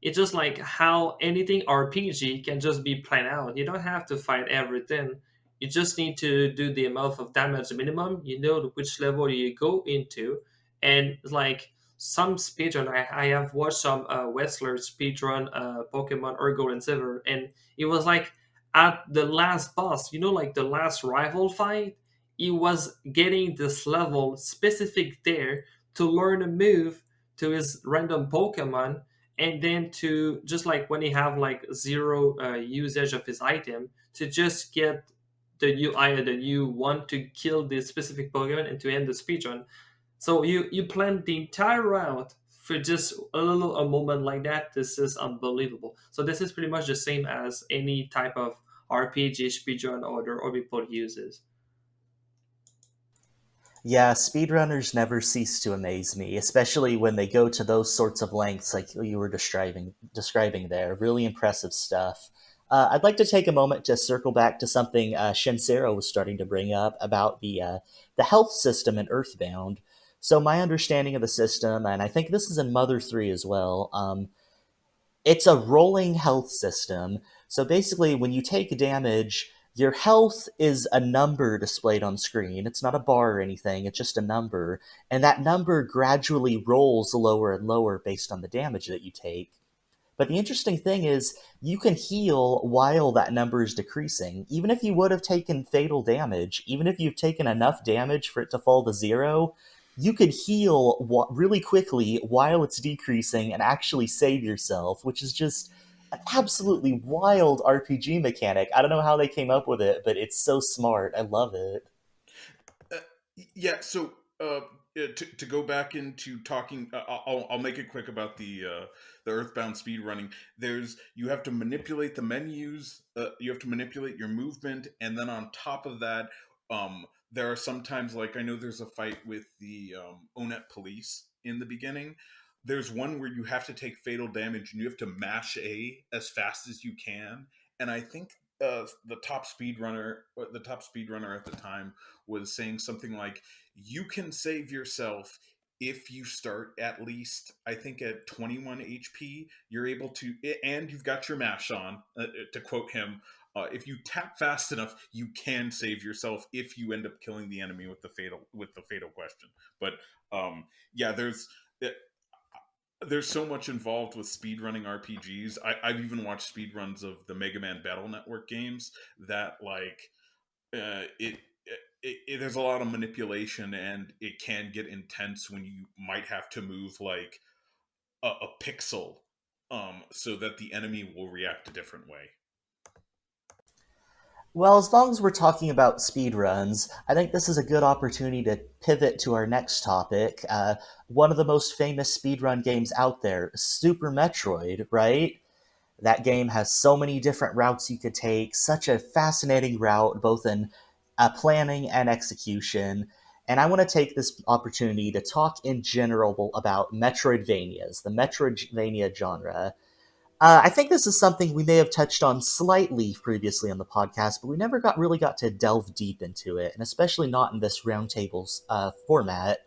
It's just like how anything RPG can just be planned out. You don't have to fight everything. You just need to do the amount of damage minimum. You know which level you go into, and like some speedrun, I have watched some wrestlers speedrun Pokemon or Gold and Silver, and it was like at the last boss, like the last rival fight, he was getting this level specific there to learn a move to his random Pokemon, and then to just like when he have like zero usage of his item, to just get the UI that you want to kill this specific Pokemon and to end the speedrun. So you plan the entire route for just a moment like that. This is unbelievable. So this is pretty much the same as any type of RPG speedrun or people uses. Yeah, speedrunners never cease to amaze me, especially when they go to those sorts of lengths like you were describing there. Really impressive stuff. I'd like to take a moment to circle back to something Shinsero was starting to bring up about the health system in Earthbound. So my understanding of the system, and I think this is in Mother 3 as well, it's a rolling health system. So basically, when you take damage, your health is a number displayed on screen. It's not a bar or anything, it's just a number. And that number gradually rolls lower and lower based on the damage that you take. But the interesting thing is, you can heal while that number is decreasing. Even if you would have taken fatal damage, even if you've taken enough damage for it to fall to zero, you could heal really quickly while it's decreasing and actually save yourself, which is just an absolutely wild RPG mechanic. I don't know how they came up with it, but it's so smart. I love it. Uh, yeah. So to go back into talking, I'll make it quick about the Earthbound speed running. You have to manipulate the menus. You have to manipulate your movement, and then on top of that, there are sometimes, like, I know there's a fight with the Onet police in the beginning. There's one where you have to take fatal damage and you have to mash A as fast as you can. And I think the top speedrunner at the time was saying something like, you can save yourself if you start at least, I think, at 21 HP. You're able to, and you've got your mash on, to quote him. If you tap fast enough, you can save yourself if you end up killing the enemy with the fatal question. But yeah, there's so much involved with speedrunning RPGs. I've even watched speedruns of the Mega Man Battle Network games that, like, there's a lot of manipulation, and it can get intense when you might have to move like a pixel, so that the enemy will react a different way. Well, as long as we're talking about speedruns, I think this is a good opportunity to pivot to our next topic. One of the most famous speedrun games out there, Super Metroid, right? That game has so many different routes you could take, such a fascinating route, both in planning and execution. And I want to take this opportunity to talk in general about Metroidvanias, the Metroidvania genre. I think this is something we may have touched on slightly previously on the podcast, but we never really got to delve deep into it, and especially not in this roundtables format.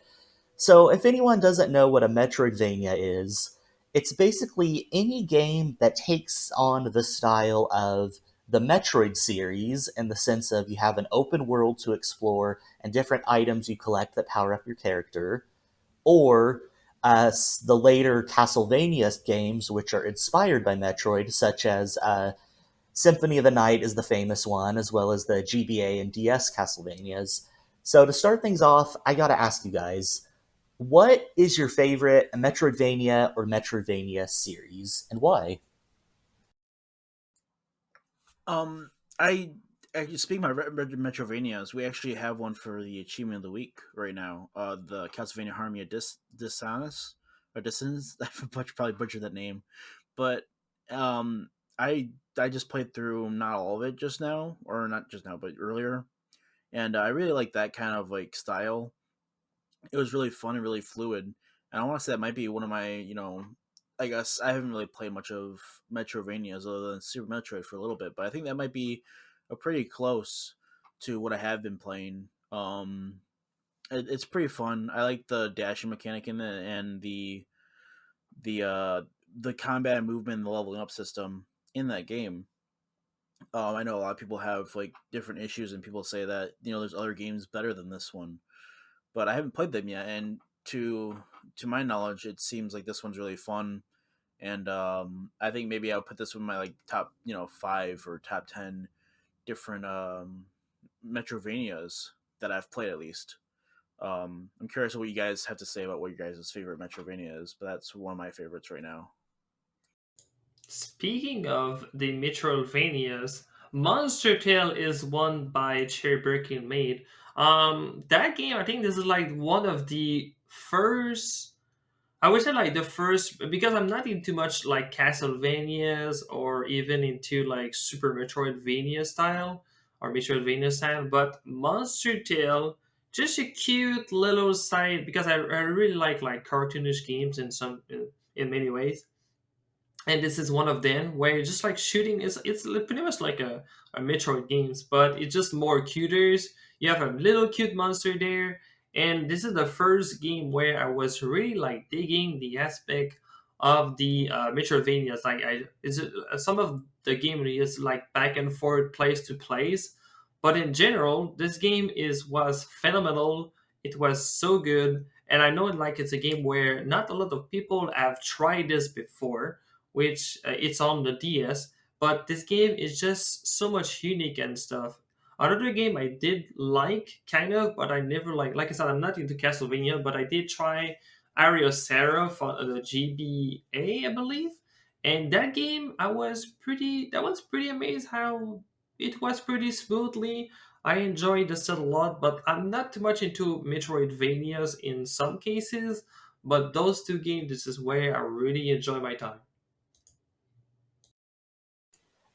So, if anyone doesn't know what a Metroidvania is, it's basically any game that takes on the style of the Metroid series, in the sense of you have an open world to explore and different items you collect that power up your character, or the later Castlevania games, which are inspired by Metroid, such as Symphony of the Night is the famous one, as well as the GBA and DS Castlevanias. So to start things off, I gotta ask you guys, what is your favorite Metroidvania or Metroidvania series, and why? Um, I, speaking of Metrovanias, we actually have one for the achievement of the week right now. The Castlevania Harmony of Dissonance or Dissonance. I probably butchered that name, but um, I just played through not all of it just now, or not just now, but earlier, and I really like that kind of like style. It was really fun and really fluid. And I want to say that might be one of my, I guess I haven't really played much of Metrovanias other than Super Metroid for a little bit, but I think that might be a pretty close to what I have been playing. It's pretty fun. I like the dashing mechanic in it, and the the combat and movement and the leveling up system in that game. I know a lot of people have like different issues, and people say that there's other games better than this one, but I haven't played them yet. And to my knowledge, it seems like this one's really fun, and I think maybe I'll put this one in my like top 5 or top 10 different Metroidvanias that I've played at least. I'm curious what you guys have to say about what your guys' favorite Metroidvania is, but that's one of my favorites right now. Speaking of the Metroidvanias, Monster Tale is one by Cherry Birkin made. That game, I think this is like one of the first. I would say like the first, because I'm not into much like Castlevanias or even into like Super Metroidvania style or Metroidvania style, but Monster Tale, just a cute little side, because I really like cartoonish games in many ways, and this is one of them where you're just like shooting. It's pretty much like a Metroid games, but it's just more cuters. You have a little cute monster there, and this is the first game where I was really like digging the aspect of the Metroidvanias. Like some of the game is like back and forth, place to place, but in general, this game is was phenomenal. It was so good, and I know like it's a game where not a lot of people have tried this before, which it's on the DS. But this game is just so much unique and stuff. Another game I did like, kind of, but I never like I said, I'm not into Castlevania, but I did try Ario Sarah for the GBA, I believe. And that game, that was pretty amazed how it was pretty smoothly. I enjoyed the set a lot, but I'm not too much into Metroidvanias in some cases. But those two games, this is where I really enjoy my time.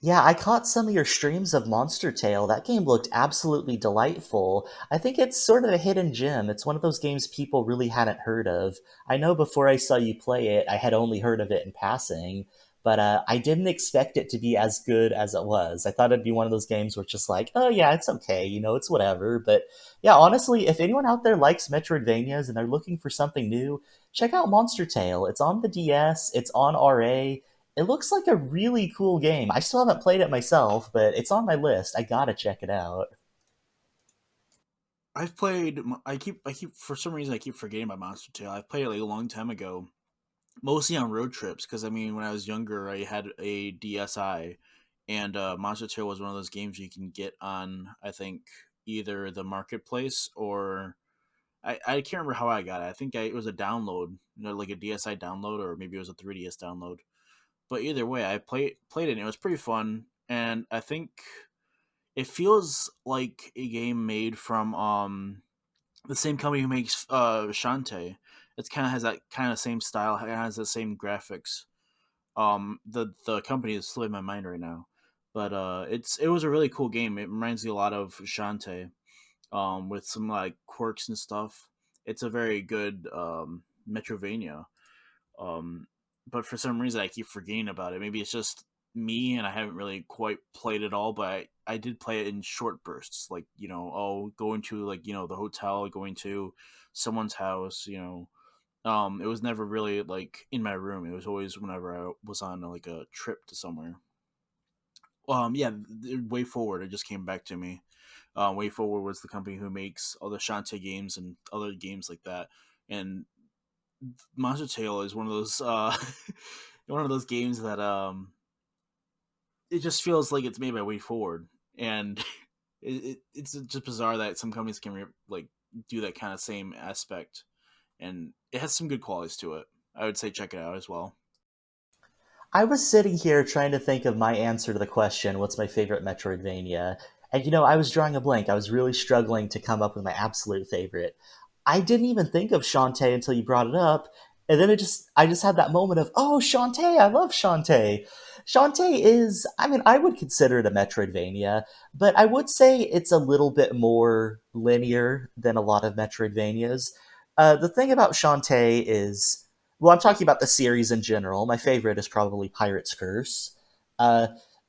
Yeah, I caught some of your streams of Monster Tale. That game looked absolutely delightful. I think it's sort of a hidden gem. It's one of those games people really hadn't heard of. I know before I saw you play it, I had only heard of it in passing, but I didn't expect it to be as good as it was. I thought it'd be one of those games where it's just like, oh yeah, it's okay, it's whatever. But yeah, honestly, if anyone out there likes Metroidvanias and they're looking for something new, check out Monster Tale. It's on the DS, it's on RA. It looks like a really cool game. I still haven't played it myself, but it's on my list. I gotta check it out. I've played. I keep for some reason I keep forgetting about Monster Tale. I've played it like a long time ago, mostly on road trips. Because I mean, when I was younger, I had a DSi, and Monster Tale was one of those games you can get on. I think either the marketplace or I can't remember how I got it. I think it was a download, like a DSi download, or maybe it was a 3DS download. But either way, I played it, and it was pretty fun. And I think it feels like a game made from the same company who makes Shantae. It kind of has that kind of same style. It has the same graphics. The company is slipping my mind right now, but it was a really cool game. It reminds me a lot of Shantae, with some like quirks and stuff. It's a very good Metrovania. But for some reason I keep forgetting about it. Maybe it's just me and I haven't really quite played it all, but I did play it in short bursts, like going to like the hotel, going to someone's house. It was never really like in my room. It was always whenever I was on like a trip to somewhere. Yeah, Way Forward. It just came back to me. Way Forward was the company who makes all the Shantae games and other games like that, and Monster Tale is one of those one of those games that it just feels like it's made by Way Forward, and it's just bizarre that some companies can like do that kind of same aspect, and it has some good qualities to it. I would say check it out as well. I was sitting here trying to think of my answer to the question, what's my favorite Metroidvania? And I was drawing a blank. I was really struggling to come up with my absolute favorite. I didn't even think of Shantae until you brought it up. And then I just had that moment of, oh, Shantae, I love Shantae. Shantae is, I mean, I would consider it a Metroidvania, but I would say it's a little bit more linear than a lot of Metroidvanias. The thing about Shantae is, well, I'm talking about the series in general. My favorite is probably Pirate's Curse. Uh,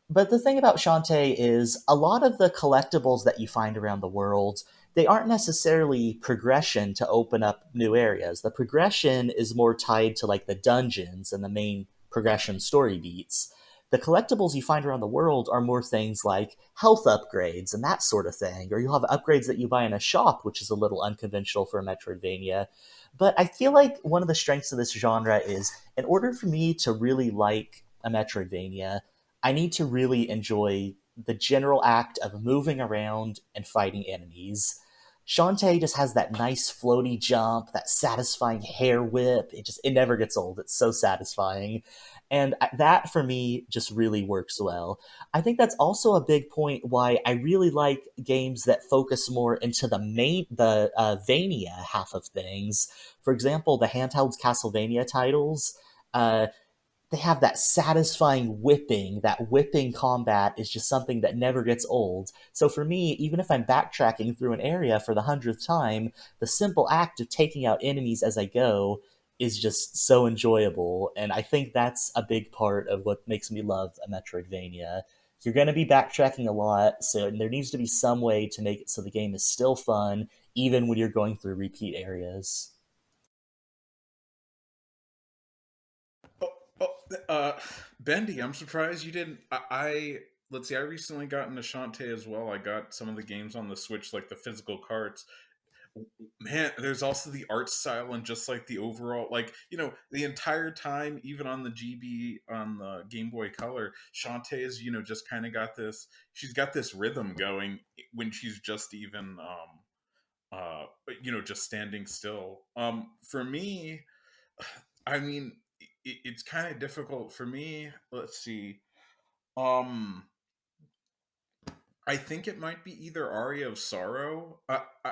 but the thing about Shantae is a lot of the collectibles that you find around the world, they aren't necessarily progression to open up new areas. The progression is more tied to like the dungeons and the main progression story beats. The collectibles you find around the world are more things like health upgrades and that sort of thing, or you'll have upgrades that you buy in a shop, which is a little unconventional for a Metroidvania. But I feel like one of the strengths of this genre is in order for me to really like a Metroidvania, I need to really enjoy the general act of moving around and fighting enemies. Shantae just has that nice floaty jump, that satisfying hair whip. It never gets old. It's so satisfying. And that for me just really works well. I think that's also a big point why I really like games that focus more into the Vania half of things. For example, the handheld Castlevania titles. They have that satisfying whipping. That whipping combat is just something that never gets old. So for me, even if I'm backtracking through an area for the 100th time, the simple act of taking out enemies as I go is just so enjoyable. And I think that's a big part of what makes me love a Metroidvania. You're going to be backtracking a lot, so there needs to be some way to make it so the game is still fun, even when you're going through repeat areas. Oh, oh, Bendy, I'm surprised you didn't. Let's see. I recently got into Shantae as well. I got some of the games on the Switch, like the physical carts. Man, there's also the art style and just like the overall, like the entire time, even on the GB on the Game Boy Color, Shantae is just kind of got this. She's got this rhythm going when she's just even uh just standing still. For me, I mean, it's kind of difficult for me. Let's see. Um, I think it might be either Aria of Sorrow.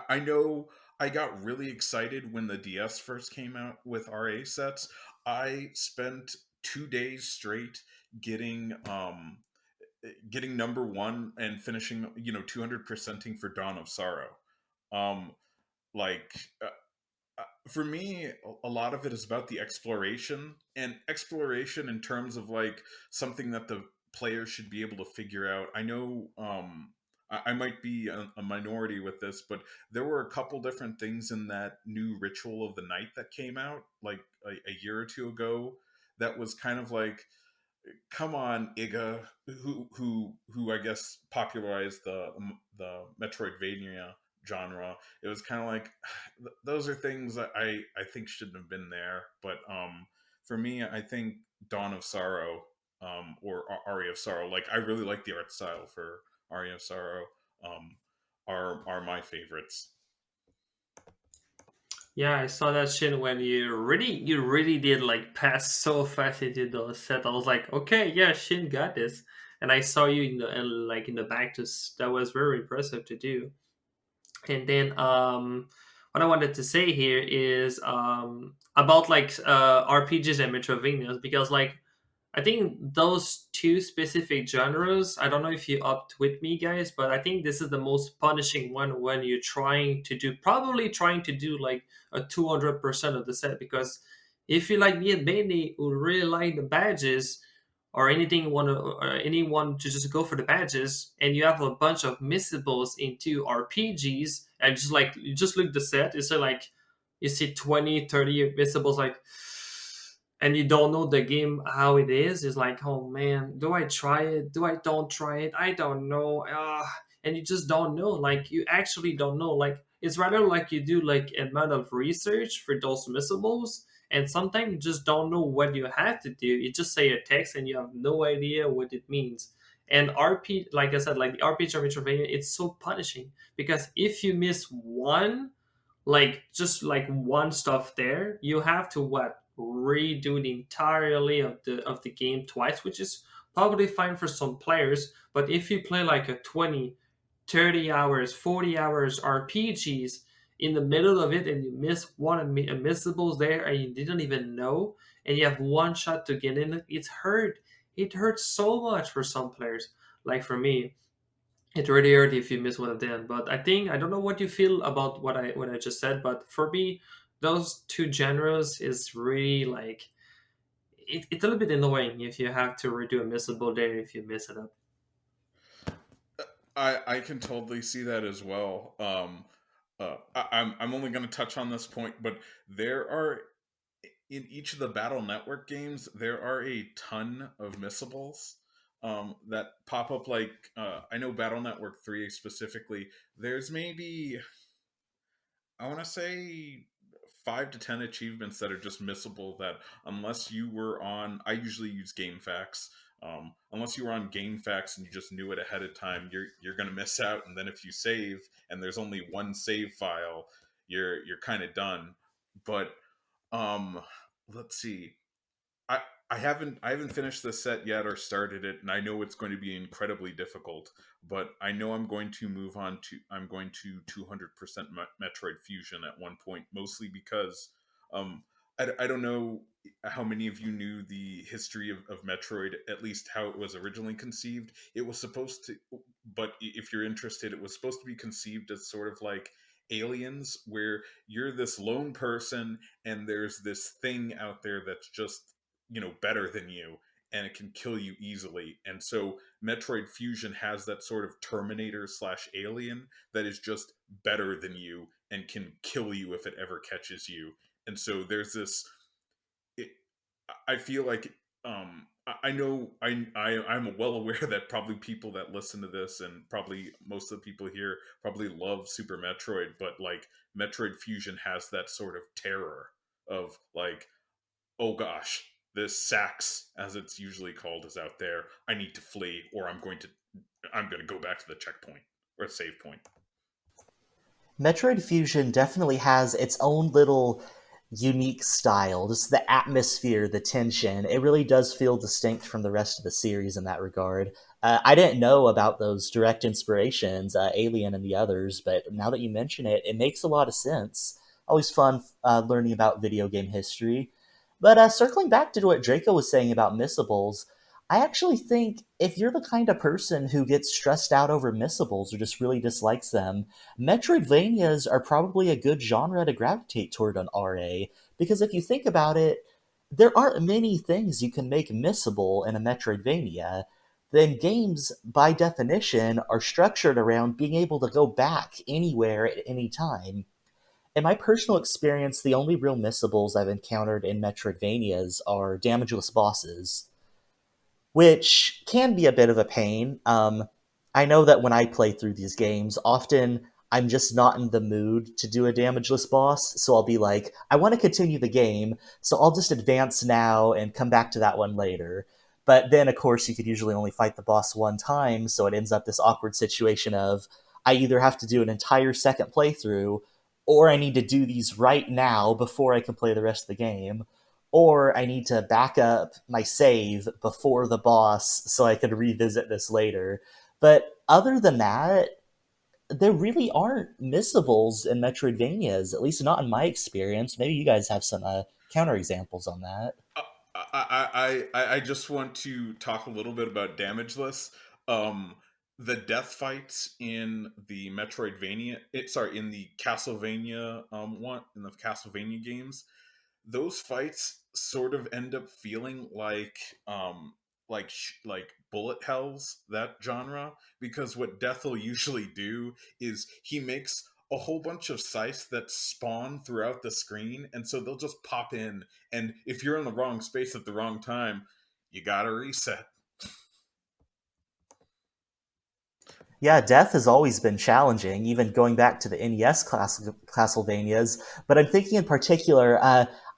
I know I got really excited when the DS first came out with RA sets. I spent 2 days straight getting getting number one and finishing 200%ing for Dawn of Sorrow. Um, like for me, a lot of it is about the exploration and exploration in terms of like something that the player should be able to figure out. I know I might be a minority with this, but there were a couple different things in that new Ritual of the Night that came out like a year or two ago that was kind of like, come on, Iga, who I guess popularized the Metroidvania genre. It was kind of like those are things that I think shouldn't have been there. But for me, I think Dawn of Sorrow or Aria of Sorrow. Like I really like the art style for Aria of Sorrow. Um, are my favorites. Yeah, I saw that shit when you really did like pass so fast into the set. I was like, okay, yeah, Shin got this. And I saw you in the like in the back. Just that was very impressive to do. And then what I wanted to say here is about like RPGs and Metroidvanias, because like I think those two specific genres, I don't know if you upped with me, guys, but I think this is the most punishing one when you're probably trying to do like a 200% of the set. Because if you like me and Benny who really like the badges, or anyone to just go for the badges, and you have a bunch of missables into RPGs, and just like you just look the set, it's like you see 20, 30 missables, like, and you don't know the game how it is. It's like, oh man, do I try it? Do I don't try it? I don't know. And you just don't know. Like you actually don't know. Like it's rather like you do like a amount of research for those missables, and sometimes you just don't know what you have to do. You just say a text and you have no idea what it means. And like I said, like the RPG or Metroidvania, it's so punishing because if you miss one, like just like one stuff there, you have to what, redo the entirely of the game twice, which is probably fine for some players. But if you play like a 20, 30 hours, 40 hours RPGs in the middle of it, and you miss one and missables there and you didn't even know, and you have one shot to get in it, it hurts so much for some players. Like for me, it really hurt if you miss one of them. But I think I don't know what you feel about what I just said, but for me, those two genres is really like it's a little bit annoying if you have to redo a missable there if you mess it up. I can totally see that as well. I'm only going to touch on this point, but there are in each of the Battle Network games, there are a ton of missables that pop up. Like I know Battle Network 3 specifically. There's maybe, I want to say, 5 to 10 achievements that are just missable. That unless you were on, I usually use GameFAQs. Unless you were on GameFAQs and you just knew it ahead of time, you're gonna miss out. And then if you save and there's only one save file, you're kind of done. But um, let's see. I I haven't finished this set yet or started it, and I know it's going to be incredibly difficult. But I know I'm going to 200% Metroid Fusion at one point, mostly because um I don't know how many of you knew the history of Metroid, at least how it was originally conceived. It was supposed to, but if you're interested, it was supposed to be conceived as sort of like Aliens, where you're this lone person and there's this thing out there that's just, better than you, and it can kill you easily. And so Metroid Fusion has that sort of Terminator slash alien that is just better than you and can kill you if it ever catches you. And so there's this, it, I feel like, I know I'm well aware that probably people that listen to this, and probably most of the people here, probably love Super Metroid, but like Metroid Fusion has that sort of terror of like, oh gosh, this Sax, as it's usually called, is out there. I need to flee, or I'm going to go back to the checkpoint or save point. Metroid Fusion definitely has its own little unique style. Just the atmosphere, the tension. It really does feel distinct from the rest of the series in that regard. I didn't know about those direct inspirations, Alien and the others, but now that you mention it, it makes a lot of sense. Always fun learning about video game history. But circling back to what Draco was saying about missables, I actually think if you're the kind of person who gets stressed out over missables or just really dislikes them, Metroidvanias are probably a good genre to gravitate toward on RA, because if you think about it, there aren't many things you can make missable in a Metroidvania. Then games, by definition, are structured around being able to go back anywhere at any time. In my personal experience, the only real missables I've encountered in Metroidvanias are damageless bosses, which can be a bit of a pain. I know that when I play through these games, often I'm just not in the mood to do a damageless boss, so I'll be like, I want to continue the game, so I'll just advance now and come back to that one later. But then, of course, you could usually only fight the boss one time, so it ends up this awkward situation of I either have to do an entire second playthrough, or I need to do these right now before I can play the rest of the game, or I need to back up my save before the boss so I can revisit this later. But other than that, there really aren't missables in Metroidvanias, at least not in my experience. Maybe you guys have some counterexamples on that. Uh, I just want to talk a little bit about damageless. Um, the death fights in the in the Castlevania one in the Castlevania games, those fights sort of end up feeling like bullet hells, that genre, because what Death will usually do is he makes a whole bunch of scythes that spawn throughout the screen, and so they'll just pop in, and if you're in the wrong space at the wrong time, you gotta reset. Yeah, death has always been challenging, even going back to the NES Castlevanias. But I'm thinking in particular,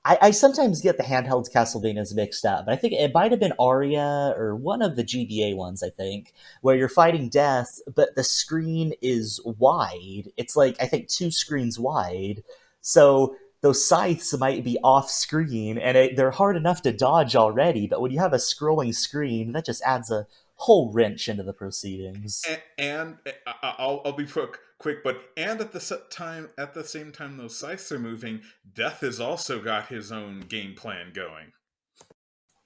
I sometimes get the handheld Castlevanias mixed up. But I think it might have been Aria or one of the GBA ones, I think, where you're fighting death, but the screen is wide. It's like, I think, two screens wide. So those scythes might be off screen, and they're hard enough to dodge already. But when you have a scrolling screen, that just adds a whole wrench into the proceedings. I'll be quick, but and at the same time those scythes are moving, Death has also got his own game plan going.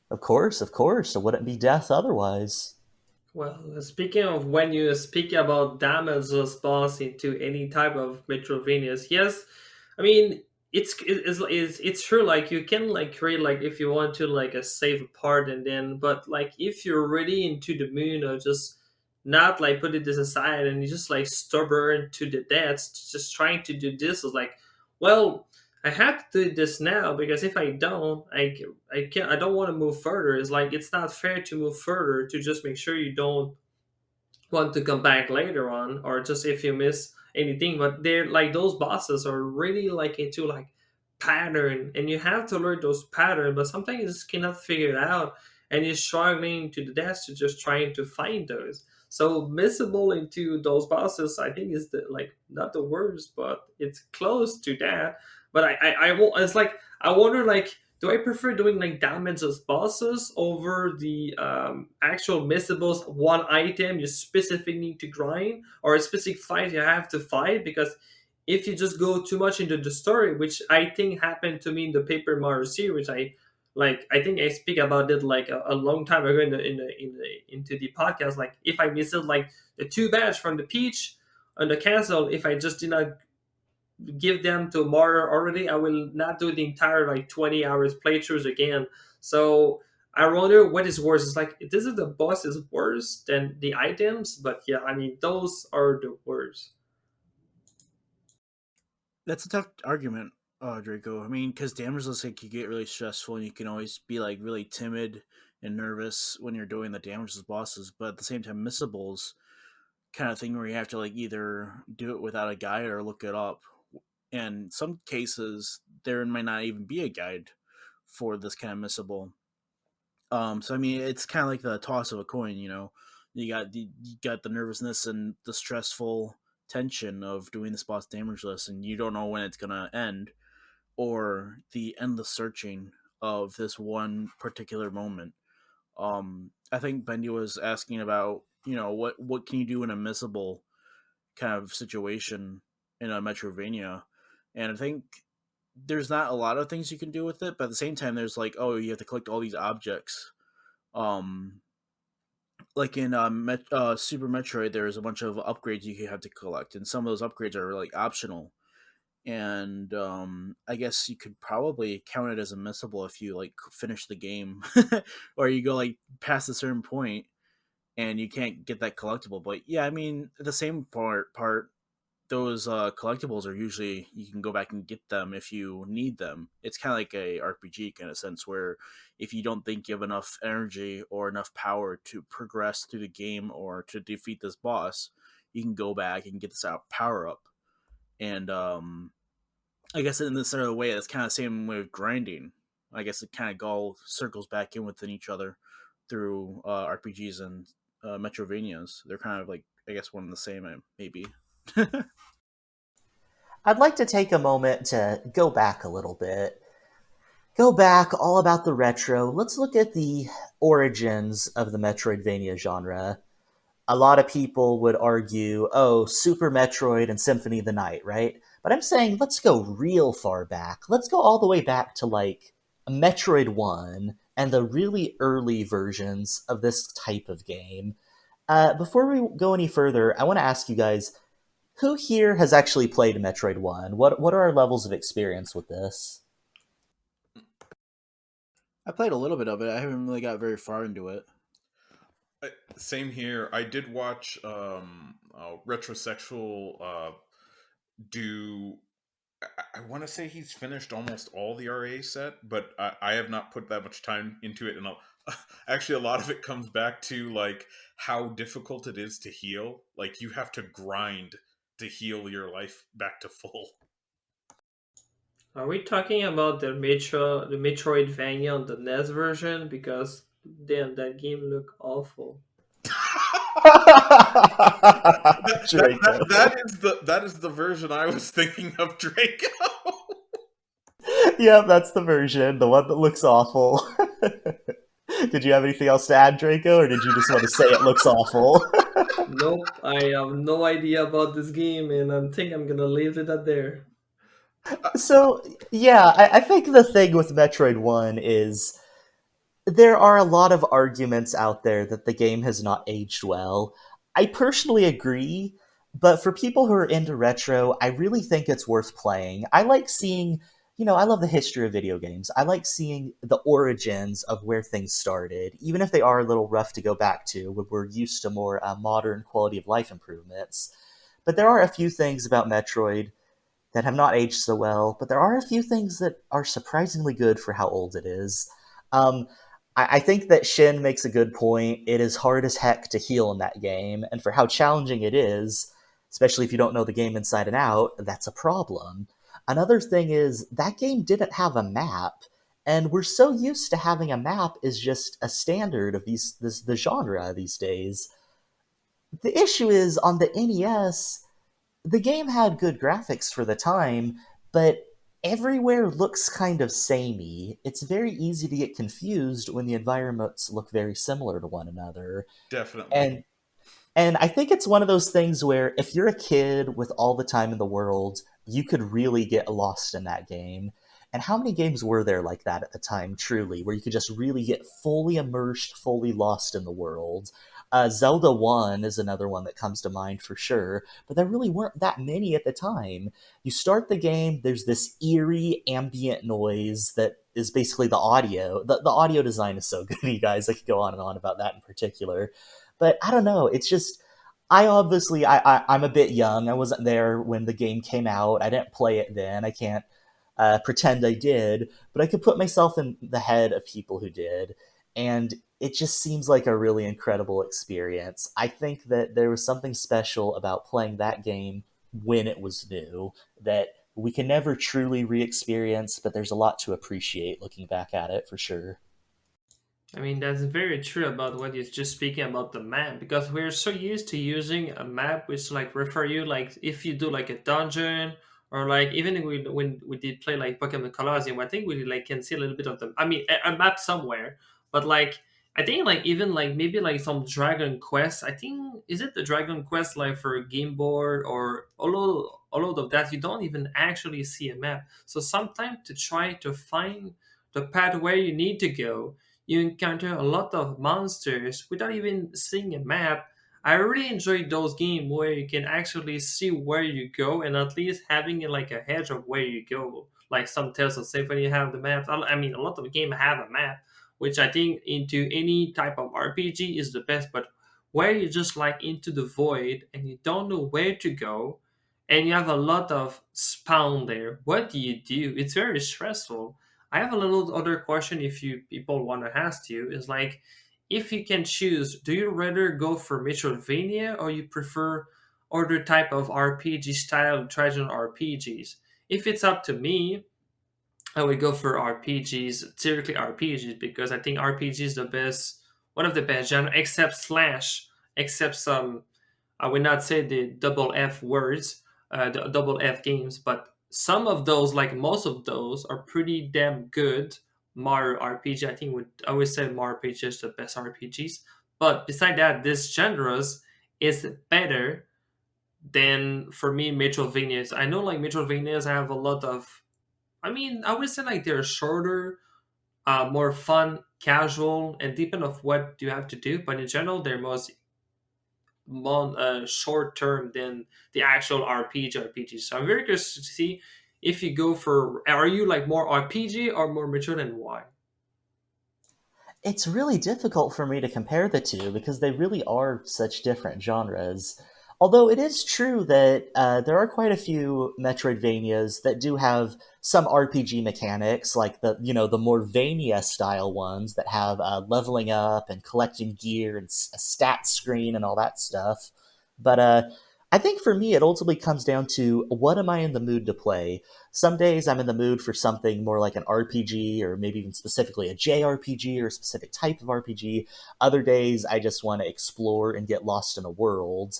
Of course, of course. It wouldn't be death otherwise. Well, speaking of when you speak about damages boss into any type of Metroidvanias, yes, I mean it's true. Like you can like create like if you want to like a save a part and then, but like if you're really into the moon or just not like put it this aside and you just like stubborn to the death, just trying to do this is like, well. I have to do this now because if I don't, I can't. I don't want to move further. It's like it's not fair to move further to just make sure you don't want to come back later on, or just if you miss anything. But they're like those bosses are really like into like pattern, and you have to learn those patterns. But sometimes you just cannot figure it out, and you're struggling to the death to just trying to find those. So missable into those bosses, I think is the like not the worst, but it's close to that. But it's like I wonder like do I prefer doing like damage as bosses over the actual missables, one item you specifically need to grind, or a specific fight you have to fight? Because if you just go too much into the story, which I think happened to me in the Paper Mario series, I think I speak about it like a long time ago into the podcast. Like if I miss it, like the two badge from the Peach on the castle, if I just did not give them to Mario already, I will not do the entire like 20 hours playthroughs again. So I wonder what is worse. It's like this is the boss is worse than the items, but yeah, I mean those are the worst. That's a tough argument, Draco. I mean, because damageless like, can get really stressful, and you can always be like really timid and nervous when you're doing the damageless bosses. But at the same time, missables kind of thing where you have to like either do it without a guide or look it up. And some cases there might not even be a guide for this kind of missable. So I mean, it's kind of like the toss of a coin. You got the nervousness and the stressful tension of doing this boss damageless, and you don't know when it's gonna end, or the endless searching of this one particular moment. I think Bendy was asking about what can you do in a missable kind of situation in a Metroidvania, and I think there's not a lot of things you can do with it, but at the same time, there's like, oh, you have to collect all these objects. Um, like in Super Metroid, there's a bunch of upgrades you have to collect, and some of those upgrades are like optional. And I guess you could probably count it as a missable if you like finish the game, or you go like past a certain point and you can't get that collectible. But yeah, I mean, the same part those collectibles are usually you can go back and get them if you need them. It's kind of like a RPG kind of sense where if you don't think you have enough energy or enough power to progress through the game or to defeat this boss, you can go back and get this out power up. And I guess in this other way, it's kind of the same way with grinding. I guess it kind of all circles back in within each other through RPGs and Metrovanias. They're kind of like I guess one and the same, maybe. I'd like to take a moment to go back a little bit. Go back all about the retro. Let's look at the origins of the Metroidvania genre. A lot of people would argue, oh, Super Metroid and Symphony of the Night, right? But I'm saying let's go real far back. Let's go all the way back to like Metroid 1 and the really early versions of this type of game. Before we go any further, I want to ask you guys, who here has actually played Metroid 1? What are our levels of experience with this? I played a little bit of it. I haven't really got very far into it. Same here. I did watch Retrosexual do. I want to say he's finished almost all the RA set, but I have not put that much time into it. And actually, a lot of it comes back to like how difficult it is to heal. Like you have to grind to heal your life back to full. Are we talking about the Metroidvania on the NES version? Because damn, that game looked awful. That is the version I was thinking of, Draco. Yep, that's the version, the one that looks awful. Did you have anything else to add, Draco, or did you just want to say it looks awful? Nope, I have no idea about this game, and I think I'm gonna leave it at there. So, yeah, I think the thing with Metroid 1 is there are a lot of arguments out there that the game has not aged well. I personally agree, but for people who are into retro, I really think it's worth playing. I like seeing, I love the history of video games. I like seeing the origins of where things started, even if they are a little rough to go back to, when we're used to more modern quality of life improvements. But there are a few things about Metroid that have not aged so well, but there are a few things that are surprisingly good for how old it is. Um, I think that Shin makes a good point. It is hard as heck to heal in that game, and for how challenging it is, especially if you don't know the game inside and out, that's a problem. Another thing is that game didn't have a map, and we're so used to having a map is just a standard of the genre these days. The issue is on the NES, the game had good graphics for the time, but everywhere looks kind of samey. It's very easy to get confused when the environments look very similar to one another. Definitely. And I think it's one of those things where if you're a kid with all the time in the world, you could really get lost in that game. And how many games were there like that at the time, truly, where you could just really get fully immersed, fully lost in the world? Zelda 1 is another one that comes to mind for sure, but there really weren't that many at the time. You start the game, there's this eerie ambient noise that is basically the audio. The audio design is so good, you guys. I could go on and on about that in particular. But I don't know. It's just I obviously I'm a bit young. I wasn't there when the game came out. I didn't play it then. I can't pretend I did, but I could put myself in the head of people who did, and it just seems like a really incredible experience. I think that there was something special about playing that game when it was new that we can never truly re-experience, but there's a lot to appreciate looking back at it for sure. I mean, that's very true about what you're just speaking about the map, because we're so used to using a map which like refer you like if you do like a dungeon, or like even when we did play like Pokemon Colosseum, I think we like can see a little bit of the, I mean, a map somewhere, but like I think like even like maybe like some Dragon Quest, I think is it the Dragon Quest like for a game board or all of that, you don't even actually see a map. So sometimes to try to find the path where you need to go, you encounter a lot of monsters without even seeing a map. I really enjoy those games where you can actually see where you go and at least having like a hedge of where you go. Like some Tales of Symphony have the maps. I mean, a lot of games have a map, which I think into any type of RPG is the best. But where you just like into the void and you don't know where to go, and you have a lot of spawn there, what do you do? It's very stressful. I have a little other question if you people want to ask you is like if you can choose, do you rather go for Metroidvania or you prefer other type of RPG style traditional RPGs? If it's up to me, I would go for RPGs, typically RPGs, because I think RPG is the best, one of the best genre, except Slash, except some, I would not say the double F words, the double F games, but some of those, like most of those, are pretty damn good. Mario RPG, I think would I would say Mario RPG is the best RPGs. But beside that, this genres is better than for me Metroidvanias. I know like Metroidvanias have a lot of, I mean, I would say like they're shorter, more fun, casual, and depend of what you have to do. But in general, they're most short term than the actual RPG. So I'm very curious to see if you go for, are you like more RPG or more mature, and why? It's really difficult for me to compare the two because they really are such different genres. Although it is true that there are quite a few Metroidvanias that do have some RPG mechanics, like the more Vania style ones that have leveling up and collecting gear and a stat screen and all that stuff. But I think for me, it ultimately comes down to what am I in the mood to play. Some days I'm in the mood for something more like an RPG or maybe even specifically a JRPG or a specific type of RPG. Other days I just want to explore and get lost in a world.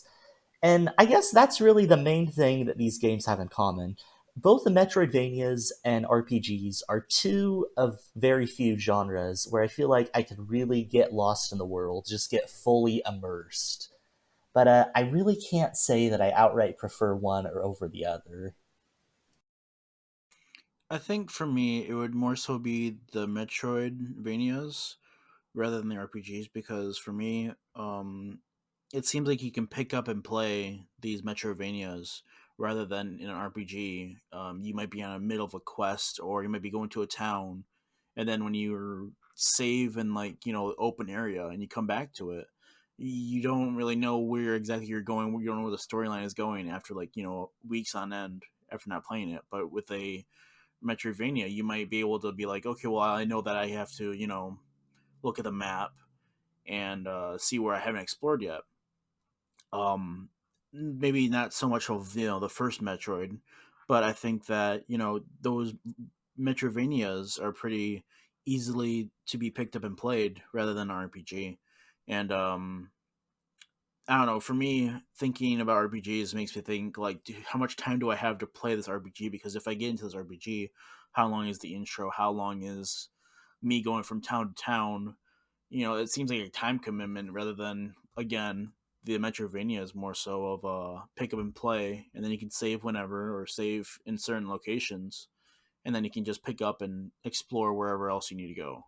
And I guess that's really the main thing that these games have in common. Both the Metroidvanias and RPGs are two of very few genres where I feel like I could really get lost in the world, just get fully immersed. But I really can't say that I outright prefer one or over the other. I think for me, it would more so be the Metroidvanias rather than the RPGs because for me, it seems like you can pick up and play these Metroidvanias rather than in an RPG. You might be on a middle of a quest or you might be going to a town, and then when you save in like open area and you come back to it, you don't really know where exactly you're going. You don't know where the storyline is going after like weeks on end. after not playing it. But with a Metroidvania, you might be able to be like, okay, well, I know that I have to, look at the map and see where I haven't explored yet. Maybe not so much of the first Metroid, but I think that those Metroidvanias are pretty easily to be picked up and played rather than RPG. And I don't know. For me, thinking about RPGs makes me think like, how much time do I have to play this RPG? Because if I get into this RPG, how long is the intro? How long is me going from town to town? It seems like a time commitment rather than, again, the Metroidvania is more so of a pick up and play, and then you can save whenever or save in certain locations, and then you can just pick up and explore wherever else you need to go.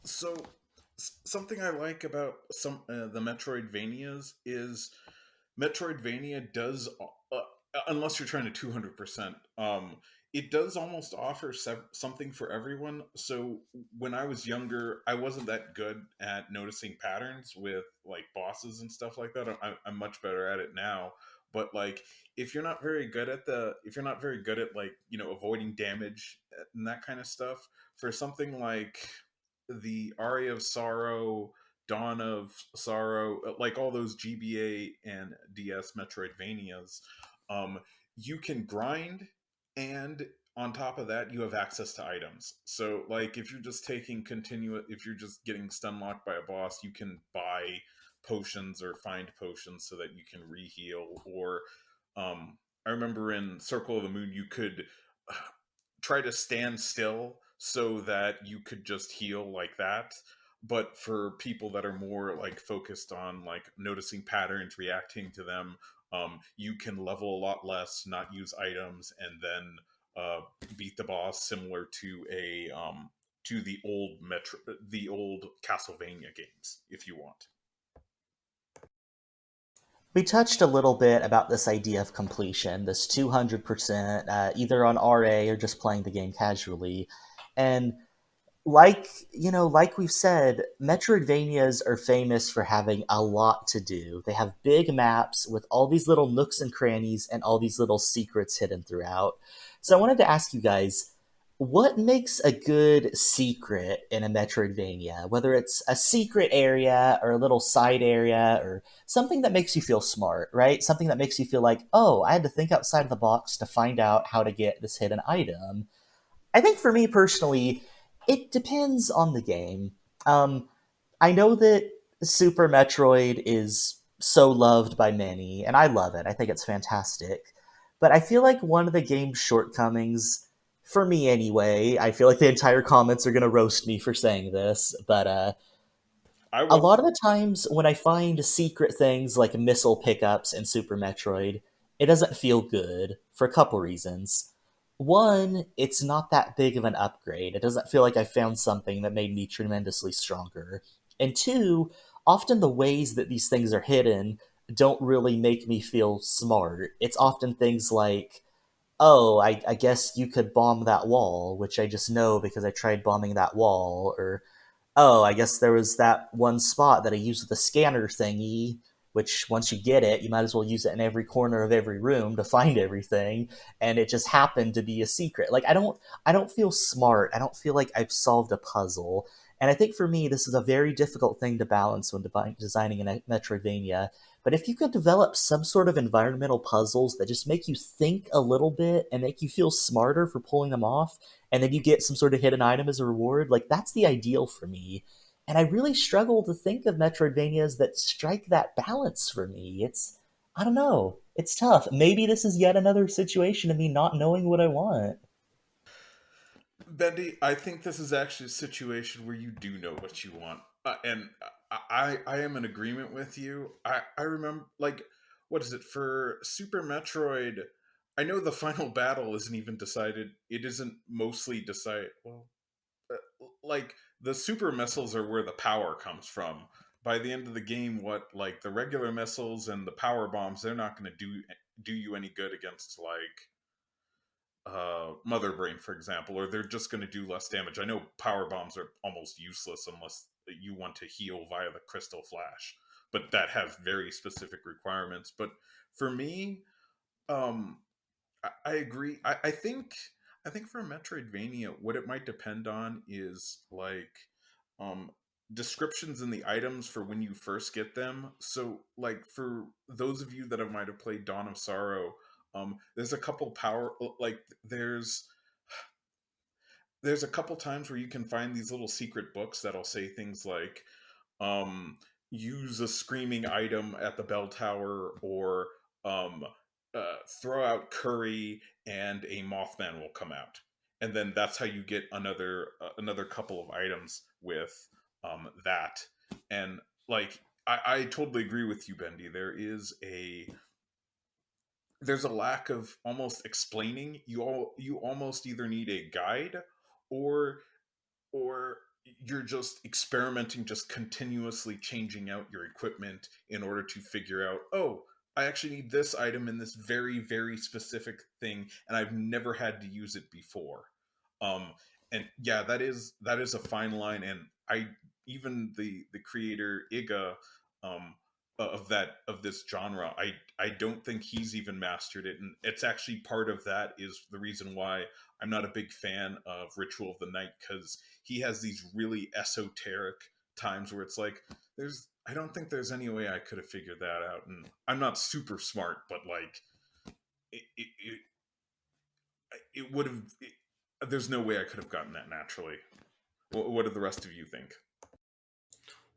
So something I like about some the Metroidvanias is Metroidvania does, unless you're trying to 200%, it does almost offer something for everyone. So when I was younger, I wasn't that good at noticing patterns with like bosses and stuff like that. I'm much better at it now. But like, if you're not very good at like avoiding damage and that kind of stuff, for something like the Aria of Sorrow, Dawn of Sorrow, like all those GBA and DS Metroidvanias, um, you can grind, and on top of that, you have access to items. So, like, if you're just getting stun locked by a boss, you can buy potions or find potions so that you can reheal. Or, I remember in Circle of the Moon, you could try to stand still so that you could just heal like that. But for people that are more like focused on like noticing patterns, reacting to them, you can level a lot less, not use items, and then beat the boss, similar to a to the old Castlevania games, if you want. We touched a little bit about this idea of completion, this 200%, either on RA or just playing the game casually. And like we've said, Metroidvanias are famous for having a lot to do. They have big maps with all these little nooks and crannies and all these little secrets hidden throughout. So I wanted to ask you guys, what makes a good secret in a Metroidvania? Whether it's a secret area or a little side area or something that makes you feel smart, right? Something that makes you feel like, oh, I had to think outside of the box to find out how to get this hidden item. I think for me personally, it depends on the game. Um, I know that Super Metroid is so loved by many, and I love it. I think it's fantastic. But I feel like one of the game's shortcomings, for me anyway, I feel like the entire comments are going to roast me for saying this, but I a won't. lot of the times when I find secret things like missile pickups in Super Metroid, it doesn't feel good for a couple reasons. One, it's not that big of an upgrade. It doesn't feel like I found something that made me tremendously stronger. And two, often the ways that these things are hidden don't really make me feel smart. It's often things like, oh, I guess you could bomb that wall, which I just know because I tried bombing that wall, or oh, I guess there was that one spot that I used with the scanner thingy, which once you get it, you might as well use it in every corner of every room to find everything, and it just happened to be a secret. Like I don't feel smart. I don't feel like I've solved a puzzle. And I think for me, this is a very difficult thing to balance when designing a Metroidvania. But if you could develop some sort of environmental puzzles that just make you think a little bit and make you feel smarter for pulling them off, and then you get some sort of hidden item as a reward, like that's the ideal for me. And I really struggle to think of Metroidvanias that strike that balance for me. I don't know, it's tough. Maybe this is yet another situation of me not knowing what I want. Bendy, I think this is actually a situation where you do know what you want, and I am in agreement with you. I remember, like, what is it for Super Metroid? I know the final battle isn't even decided. It isn't mostly decided. Well, like the super missiles are where the power comes from. By the end of the game, what like the regular missiles and the power bombs, they're not going to do you any good against like Mother Brain, for example, or they're just going to do less damage. I know power bombs are almost useless unless you want to heal via the crystal flash, but that has very specific requirements. But for me, um, I agree. I think for Metroidvania, what it might depend on is like um descriptions in the items for when you first get them. So like for those of you that might have played Dawn of Sorrow, there's a couple power like there's a couple times where you can find these little secret books that'll say things like um, use a screaming item at the bell tower, or um, throw out curry and a mothman will come out, and then that's how you get another couple of items with that. And like I totally agree with you, Bendy. There's a lack of almost explaining. You almost either need a guide, or or you're just experimenting, just continuously changing out your equipment in order to figure out, oh, I actually need this item in this very, very specific thing, and I've never had to use it before. Um, and yeah, that is a fine line, and I even the creator Iga um, of this genre, I don't think he's even mastered it, and it's actually part of that is the reason why I'm not a big fan of Ritual of the Night, because he has these really esoteric times where it's like I don't think there's any way I could have figured that out, and I'm not super smart, but like it would have there's no way I could have gotten that naturally. What do the rest of you think?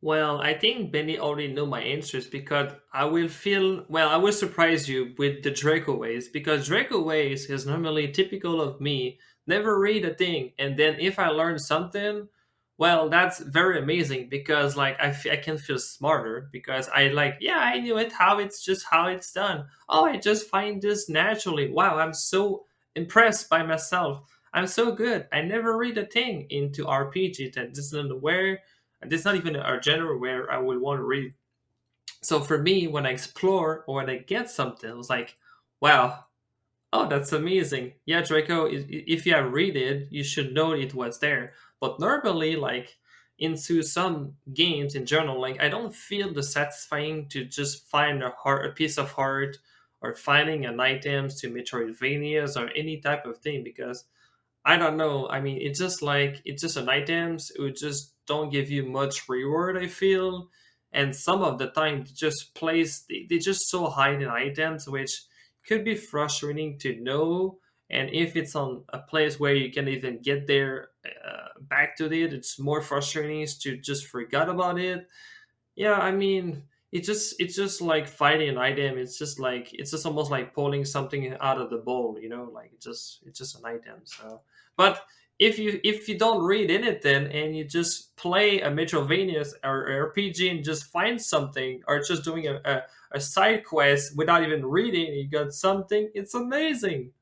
Well, I think Benny already know my answers because I will surprise you with the Draco ways, because Draco ways is normally typical of me. Never read a thing, and then if I learn something, well, that's very amazing because like I can feel smarter because I like, yeah, I knew it, how it's done. Oh, I just find this naturally. Wow, I'm so impressed by myself. I'm so good. I never read a thing into RPG that isn't aware, and this is not even a genre where I would want to read. So for me, when I explore or when I get something, I was like, wow, oh, that's amazing. Yeah, Draco, if you have read it, you should know it was there. But normally, like into some games in general, like I don't feel the satisfying to just find a piece of heart or finding an items to Metroidvanias or any type of thing, because I don't know. I mean, it's just an items. It would just don't give you much reward, I feel. And some of the time, they just so hide in items, which could be frustrating to know. And if it's on a place where you can even get there back to it, it's more frustrating to just forget about it. Yeah, I mean, it's just like fighting an item. It's just almost like pulling something out of the bowl, you know, like it's just an item. So, but if you don't read anything and you just play a Metroidvania or RPG and just find something, or just doing a side quest without even reading, you got something. It's amazing.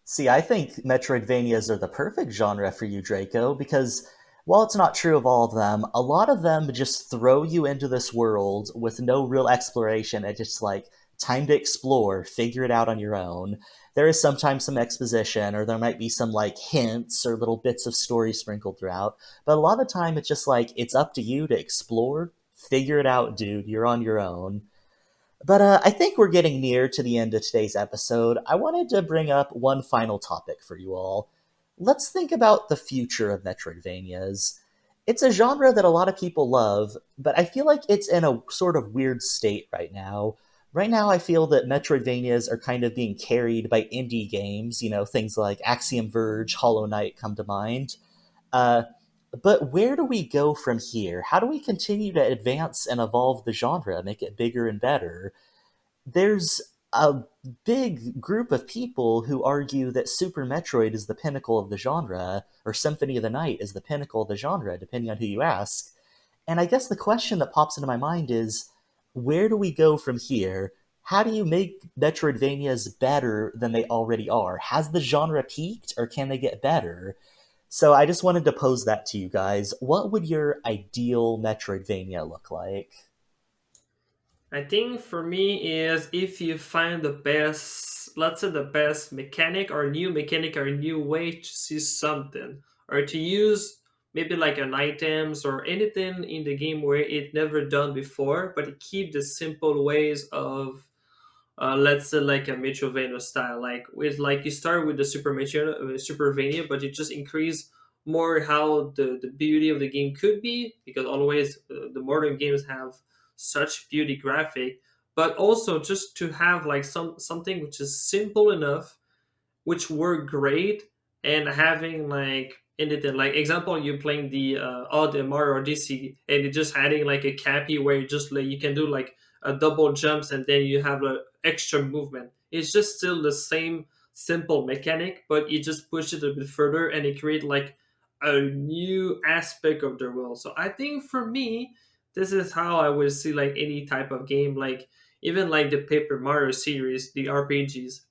See, I think Metroidvanias are the perfect genre for you, Draco, because while it's not true of all of them, a lot of them just throw you into this world with no real exploration and just like time to explore, figure it out on your own. There is sometimes some exposition, or there might be some like hints or little bits of story sprinkled throughout, but a lot of the time it's just like it's up to you to explore, figure it out, dude. You're on your own. But I think we're getting near to the end of today's episode. I wanted to bring up one final topic for you all. Let's think about the future of Metroidvanias. It's a genre that a lot of people love, but I feel like it's in a sort of weird state right now. Right now, I feel that Metroidvanias are kind of being carried by indie games, things like Axiom Verge, Hollow Knight come to mind. Uh, but where do we go from here? How do we continue to advance and evolve the genre, make it bigger and better? There's a big group of people who argue that Super Metroid is the pinnacle of the genre, or Symphony of the Night is the pinnacle of the genre, depending on who you ask. And I guess the question that pops into my mind is, where do we go from here? How do you make Metroidvanias better than they already are? Has the genre peaked, or can they get better? So I just wanted to pose that to you guys. What would your ideal Metroidvania look like? I think for me is if you find the best, let's say the best mechanic or new way to see something or to use. maybe like an items or anything in the game where it never done before, but it keep the simple ways of let's say like a Metroidvania style, like with like you start with the Supervania, but you just increase more how the beauty of the game could be, because always the modern games have such beauty graphic, but also just to have like something which is simple enough, which work great, and having like anything like example you playing the Mario Odyssey, and it just adding like a cappy where you just like you can do like a double jumps and then you have a extra movement. It's just still the same simple mechanic, but you just push it a bit further and it create like a new aspect of the world. So I think for me, this is how I would see like any type of game, like even like the Paper Mario series, the RPGs.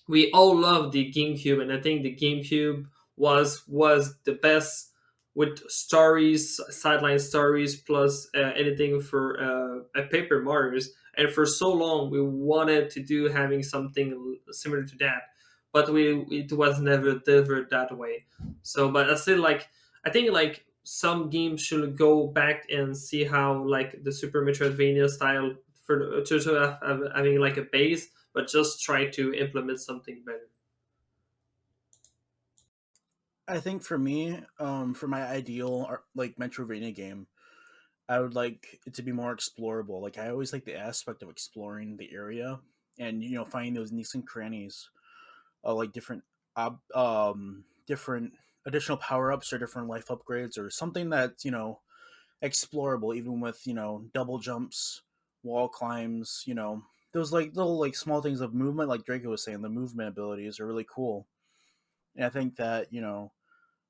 We all love the GameCube, and I think the GameCube was the best with stories, sideline stories, plus anything for a Paper Mario's. And for so long, we wanted to do having something similar to that, but we it was never delivered that way. So, but I still like I think like some games should go back and see how like the Super Metroidvania style for having like a base, but just try to implement something better. I think for me, for my ideal like Metroidvania game, I would like it to be more explorable. Like I always like the aspect of exploring the area and finding those nooks and crannies, like different additional power ups or different life upgrades or something that's explorable, even with double jumps, wall climbs. Those like little like small things of movement, like Draco was saying, the movement abilities are really cool. And I think that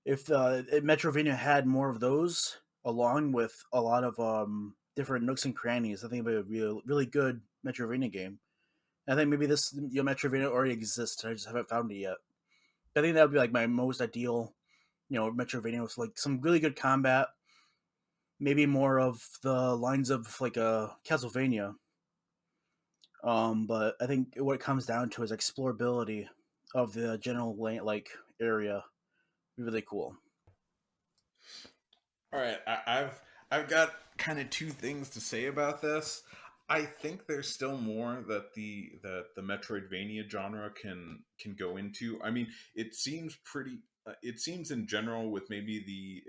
if Metrovania had more of those, along with a lot of different nooks and crannies, I think it would be a really good Metrovania game. I think maybe this Metrovania already exists. I just haven't found it yet. I think that would be like my most ideal, Metrovania with like some really good combat, maybe more of the lines of like a Castlevania. But I think what it comes down to is explorability of the general like area. Be really cool. All right, I've got kind of two things to say about this. I think there's still more that the Metroidvania genre can go into. I mean, it seems pretty. It seems in general, with maybe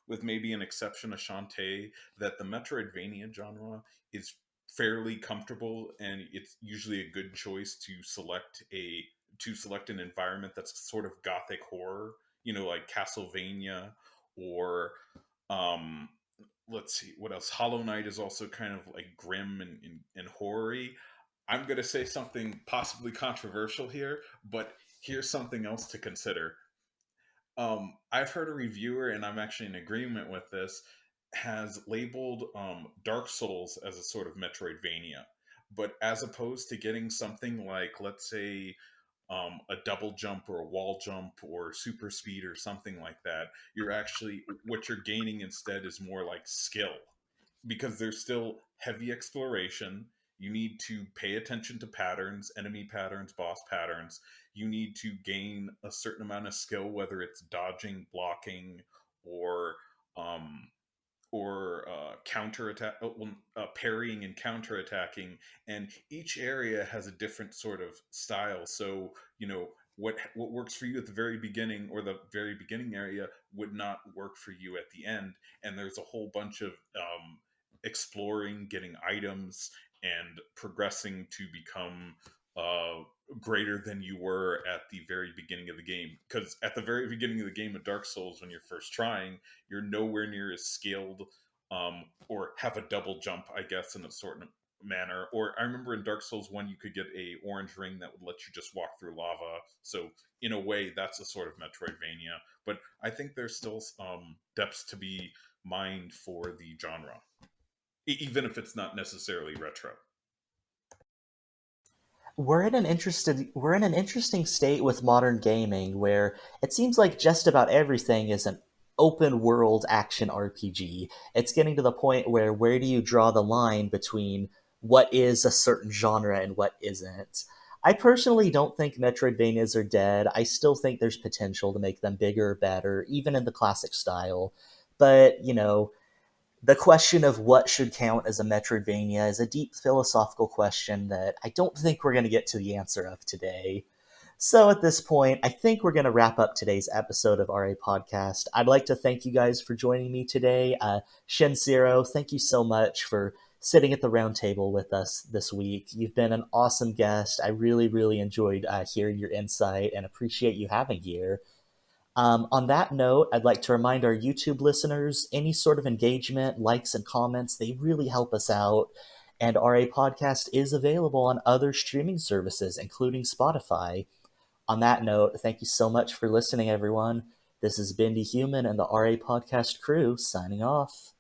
an exception of Shantae, that the Metroidvania genre is fairly comfortable, and it's usually a good choice to select an environment that's sort of gothic horror, like Castlevania, or um let's see what else. Hollow Knight is also kind of like grim and horror-y. I'm going to say something possibly controversial here, but here's something else to consider. I've heard a reviewer, and I'm actually in agreement with this, has labeled Dark Souls as a sort of Metroidvania. But as opposed to getting something like, let's say, a double jump or a wall jump or super speed or something like that, what you're gaining instead is more like skill, because there's still heavy exploration. You need to pay attention to patterns, enemy patterns, boss patterns. You need to gain a certain amount of skill, whether it's dodging, blocking, or um, counter attack, parrying and counter attacking. And each area has a different sort of style. So what works for you at the very beginning, or the very beginning area, would not work for you at the end. And there's a whole bunch of exploring, getting items, and progressing to become uh, greater than you were at the very beginning of the game. Because at the very beginning of the game of Dark Souls, when you're first trying, you're nowhere near as skilled, or have a double jump, I guess, in a sort of manner. Or I remember in Dark Souls 1, you could get a orange ring that would let you just walk through lava. So in a way, that's a sort of Metroidvania. But I think there's still depths to be mined for the genre, even if it's not necessarily retro. We're in an interesting state with modern gaming where it seems like just about everything is an open world action RPG. It's getting to the point where do you draw the line between what is a certain genre and what isn't? I personally don't think Metroidvanias are dead. I still think there's potential to make them bigger, better, even in the classic style. But, the question of what should count as a Metroidvania is a deep philosophical question that I don't think we're going to get to the answer of today. So at this point, I think we're going to wrap up today's episode of RA Podcast. I'd like to thank you guys for joining me today. Shenshiro, thank you so much for sitting at the round table with us this week. You've been an awesome guest. I really, really enjoyed hearing your insight and appreciate you having here. On that note, I'd like to remind our YouTube listeners any sort of engagement, likes, and comments, they really help us out. And RA Podcast is available on other streaming services, including Spotify. On that note, thank you so much for listening, everyone. This is Bendy Human and the RA Podcast crew signing off.